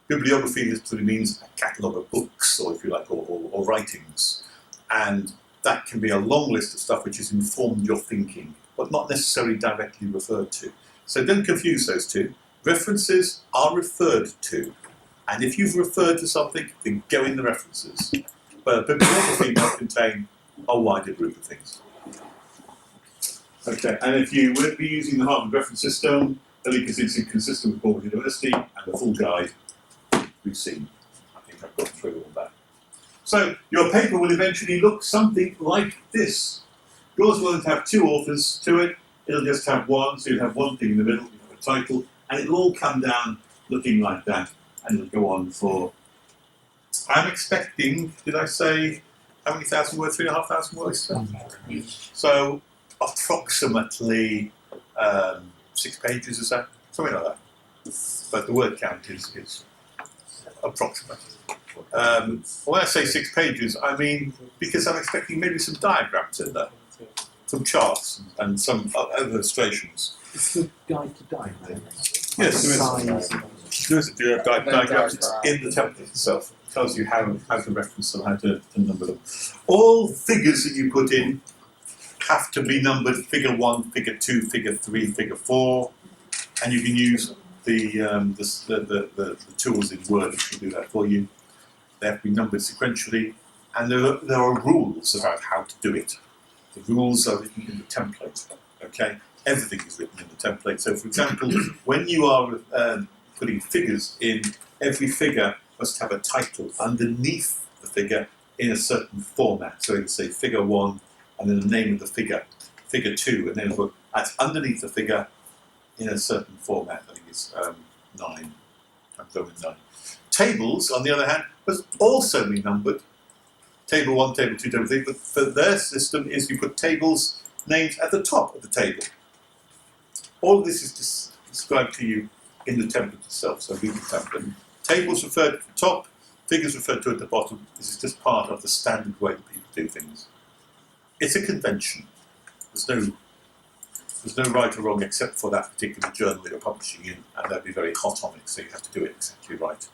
Bibliography literally means a catalogue of books, or if you like, or writings. And that can be a long list of stuff which has informed your thinking, but not necessarily directly referred to. So don't confuse those two. References are referred to. And if you've referred to something, then go in the references. But a bibliography might contain a wider group of things. Okay, and if you would be using the Harvard reference system, the link is consistent with Bournemouth University, and the full guide we've seen. I think I've gone through all that. So your paper will eventually look something like this. Yours won't have two authors to it, it'll just have one, so you'll have one thing in the middle, you have a title, and it'll all come down looking like that, and it'll go on for, I'm expecting, did I say, how many thousand words, 3,500 words? So approximately 6 pages or so, something like that. But the word count is approximate. When I say 6 pages, I mean because I'm expecting maybe some diagrams in there, some charts and some illustrations. It's the guide to diagrams. Yes, Size. there is a diagrams. It's in the template itself. It tells you how to reference them, how to number them. All figures that you put in have to be numbered: figure 1, figure 2, figure 3, figure 4, and you can use the tools in Word which will do that for you. They have to be numbered sequentially, and there are rules about how to do it. The rules are written in the template. Okay, everything is written in the template. So, for example, when you are putting figures in, every figure must have a title underneath the figure in a certain format. So, it'll say figure 1, and then the name of the figure, figure 2, and then that's underneath the figure in a certain format. I think it's 9, times over 9. Tables, on the other hand, must also be numbered. Table 1, table 2, table 3, but for their system is you put tables names at the top of the table. All of this is described to you in the template itself, so read the template. Tables referred to at the top, figures referred to at the bottom. This is just part of the standard way that people do things. It's a convention. There's no right or wrong except for that particular journal that you're publishing in, and they'll be very hot on it, so you have to do it exactly right.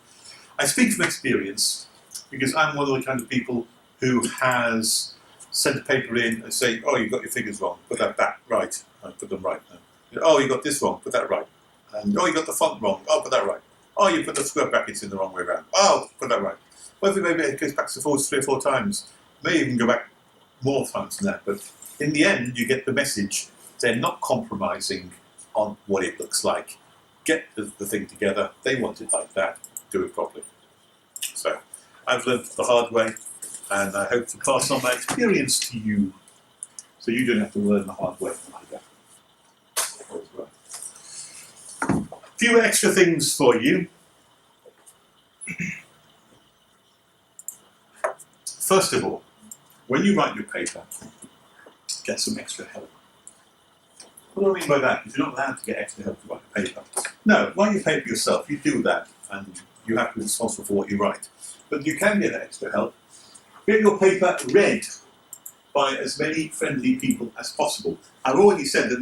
I speak from experience because I'm one of the kind of people who has sent a paper in and say, oh, you've got your figures wrong, put that back right, and put them right now. Oh, you got this wrong, put that right. And oh, you got the font wrong, oh, put that right. Oh, you put the square brackets in the wrong way around. Oh, put that right. Well, if maybe it goes back and forwards 3 or 4 times, may even go back more times than that, but in the end, you get the message. They're not compromising on what it looks like. Get the thing together. They want it like that. Do it properly. So, I've learned the hard way, and I hope to pass on my experience to you, so you don't have to learn the hard way either. A few extra things for you. First of all, when you write your paper, get some extra help. What do I mean by that? Because you're not allowed to get extra help to write a paper. No, write your paper yourself. You do that, and you have to be responsible for what you write. But you can get extra help. Get your paper read by as many friendly people as possible. I've already said that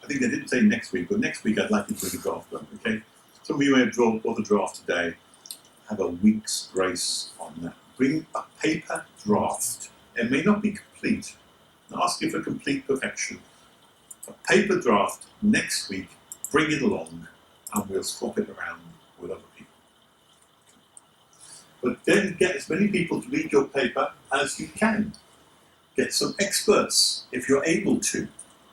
I think they didn't say next week, but next week I'd like you to bring a draft done, okay? Some of you may have brought the draft today. Have a week's grace on that. Bring a paper draft. It may not be complete. I'm not asking for complete perfection. A paper draft next week, bring it along, and we'll swap it around with other people. But then get as many people to read your paper as you can. Get some experts if you're able to.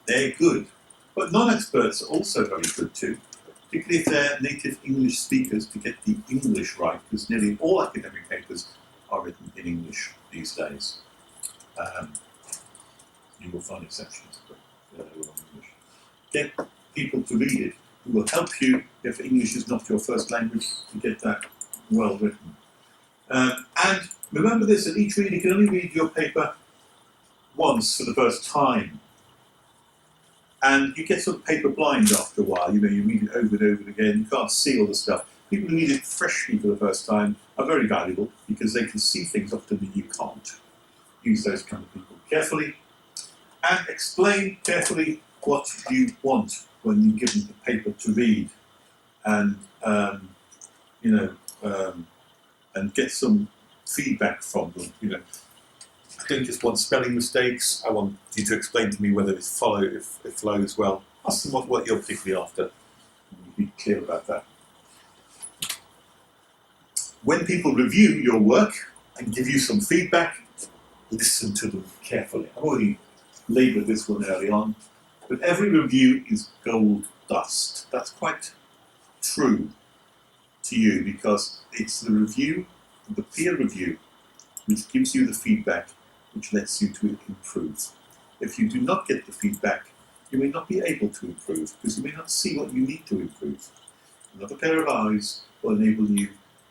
They're good. But non-experts are also very good too, particularly if they're native English speakers, to get the English right, because nearly all academic papers are written in English these days. You will find exceptions, but they're all in English. Get people to read it who will help you, if English is not your first language, to get that well written. And remember this, that each reader can only read your paper once for the first time. And you get sort of paper blind after a while. You read it over and over again. You can't see all the stuff. People who read it freshly for the first time are very valuable because they can see things often that you can't. Use those kind of people carefully and explain carefully what you want when you give them the paper to read, and and get some feedback from them. I don't just want spelling mistakes. I want you to explain to me whether it flows well. Ask them what you're particularly after. Be clear about that. When people review your work and give you some feedback, listen to them carefully. I've already laboured this one early on. But every review is gold dust. That's quite true to you because it's the review, the peer review, which gives you the feedback which lets you to improve. If you do not get the feedback, you may not be able to improve because you may not see what you need to improve. Another pair of eyes will enable you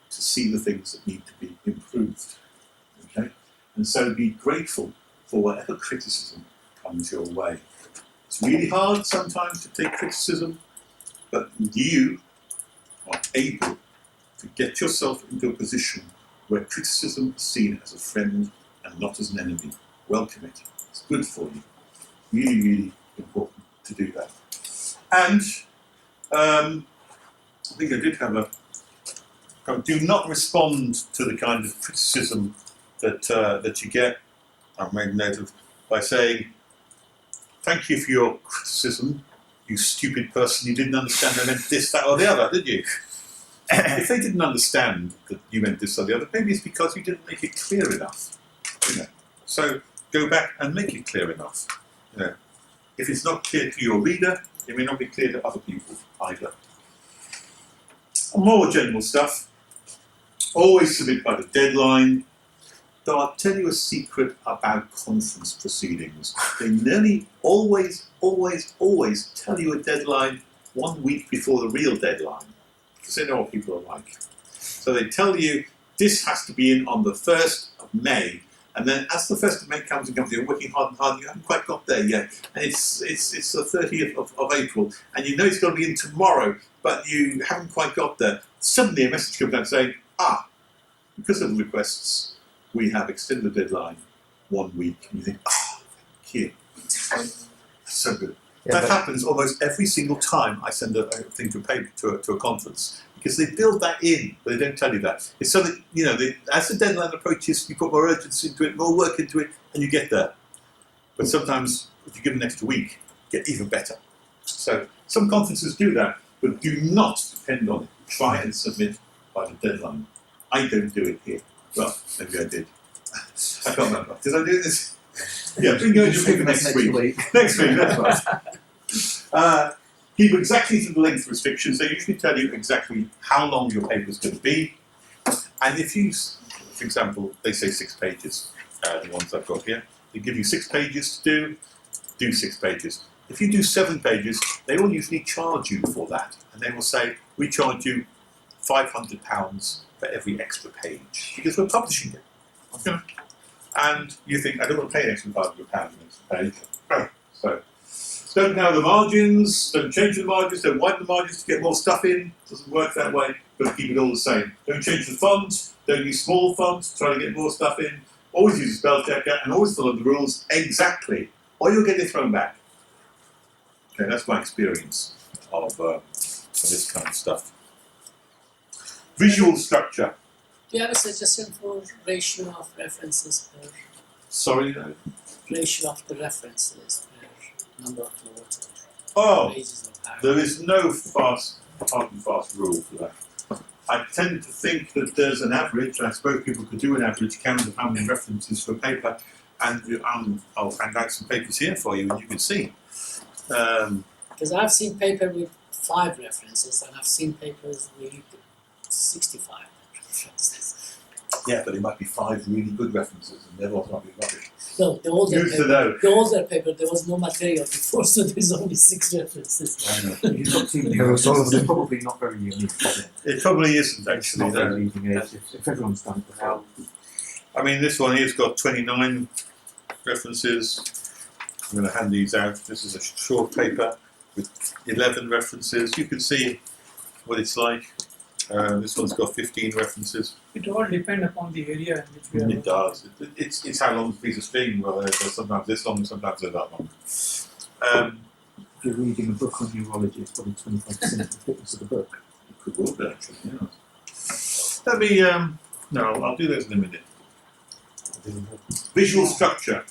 to see the things that need to be improved. Okay? And so be grateful for whatever criticism comes your way. It's really hard sometimes to take criticism, but you are able to get yourself into a position where criticism is seen as a friend and not as an enemy. Welcome it. It's good for you. Really, really important to do that. And I think I did have a do not respond to the kind of criticism that you get. I've made note of by saying, thank you for your criticism, you stupid person, you didn't understand I meant this, that or the other, did you? If they didn't understand that you meant this or the other, maybe it's because you didn't make it clear enough. You know. So go back and make it clear enough. You know. If it's not clear to your reader, it may not be clear to other people either. More general stuff. Always submit by the deadline. Though I'll tell you a secret about conference proceedings. They nearly always tell you a deadline 1 week before the real deadline, because they know what people are like. So they tell you this has to be in on the 1st of May, and then as the 1st of May comes and comes, you're working hard and hard, you haven't quite got there yet, and it's the 30th of April, and you know it's going to be in tomorrow, but you haven't quite got there. Suddenly a message comes out saying, because of the requests, we have extended the deadline 1 week. And you think, thank you. That's so good. Yeah, That happens almost every single time I send a thing to a paper to a conference, because they build that in, but they don't tell you that. It's so that, you know, as the deadline approaches, you put more urgency into it, more work into it, and you get there. But sometimes, if you give an extra week, you get even better. So some conferences do that, but do not depend on it. Try and submit by the deadline. I don't do it here. Well, maybe I did. I can't remember. Did I do this? Yeah, bring your paper next week. Next week, that's right. Keep exactly to the length restrictions. They usually tell you exactly how long your paper is going to be. And if you, for example, they say 6 pages, the ones I've got here, they give you 6 pages to do 6 pages. If you do 7 pages, they will usually charge you for that. And they will say, we charge you £500 for every extra page, because we're publishing it. Okay. And you think, I don't want to pay an extra £500 for an extra page. So don't narrow the margins, don't change the margins, don't widen the margins to get more stuff in. It doesn't work that way, but keep it all the same. Don't change the font, don't use small fonts, try to get more stuff in. Always use a spell checker and always follow the rules exactly, or you'll get it thrown back. Okay, that's my experience of this kind of stuff. Visual structure. Do you have a suggestion for ratio of references per Sorry, no. ratio of the references per number of notes Oh, or pages of paragraphs? there is no hard and fast rule for that. I tend to think that there's an average, and I suppose people could do an average count of how many references for a paper, and I'll hand out some papers here for you, and you can see. Because I've seen paper with 5 references, and I've seen papers with 65 references. Yeah, but it might be 5 really good references, and the other ones might be rubbish. No, the older Use to paper, know. the older paper, there was no material before, so there's only 6 references. I know. If you've got too many Yeah, so references, they're probably not very unique, is it? It probably isn't It's actually. not No. very leading edge. If everyone's done it before. I mean, this one here's got 29 references. I'm going to hand these out. This is a short paper with 11 references. You can see what it's like. This one's got 15 references. It all depends upon the area in which we are It does. It's how long the piece of string. Well, they're sometimes this long, sometimes they're that long. If you're reading a book on neurology, it's probably 25% of the thickness of the book. It could well be actually. Yeah. Let me. No, I'll do those in a minute. Visual structure.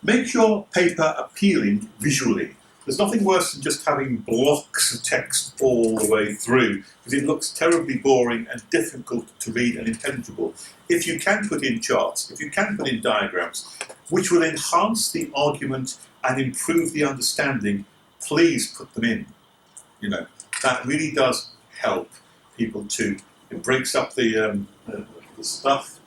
Make your paper appealing visually. There's nothing worse than just having blocks of text all the way through, because it looks terribly boring and difficult to read and intelligible. If you can put in charts, if you can put in diagrams, which will enhance the argument and improve the understanding, please put them in. You know, that really does help people to. It breaks up the stuff.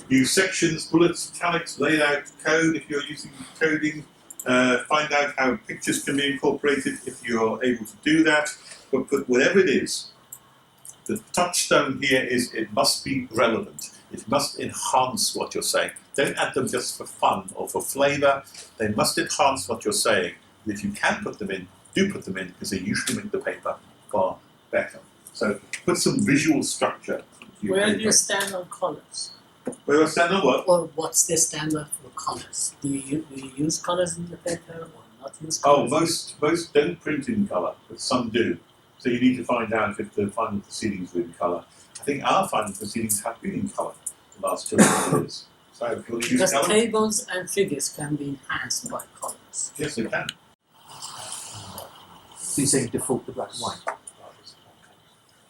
Use sections, bullets, italics, laid out code if you're using coding. Find out how pictures can be incorporated if you're able to do that. But put whatever it is, the touchstone here is it must be relevant. It must enhance what you're saying. Don't add them just for fun or for flavour. They must enhance what you're saying. And if you can put them in, do put them in, because they usually make the paper far better. So put some visual structure to your Where paper. do you stand on colours? Where do I stand on what? Or what's the standard for colours? Do you use colours in the paper or not use Oh, colours? most don't print in colour, but some do. So you need to find out if the final proceedings are in colour. I think our final proceedings have been in colour the last 2 years. So if you want to use Because colour, tables and figures can be enhanced by colours. yes, they can. So you're saying default to black and white?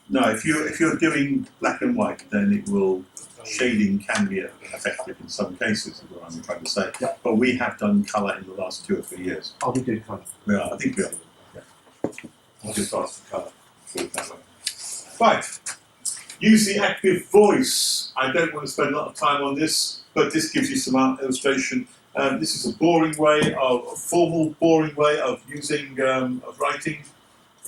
No, if you're doing black and white, then it will shading can be effective in some cases. Is what I'm trying to say. Yeah. But we have done colour in the last 2 or 3 years. Are we doing colour? We are. I think we are. Yeah. I'll just ask the colour. Do it that way. Right. Use the active voice. I don't want to spend a lot of time on this, but this gives you some illustration. This is a formal, boring way of using of writing.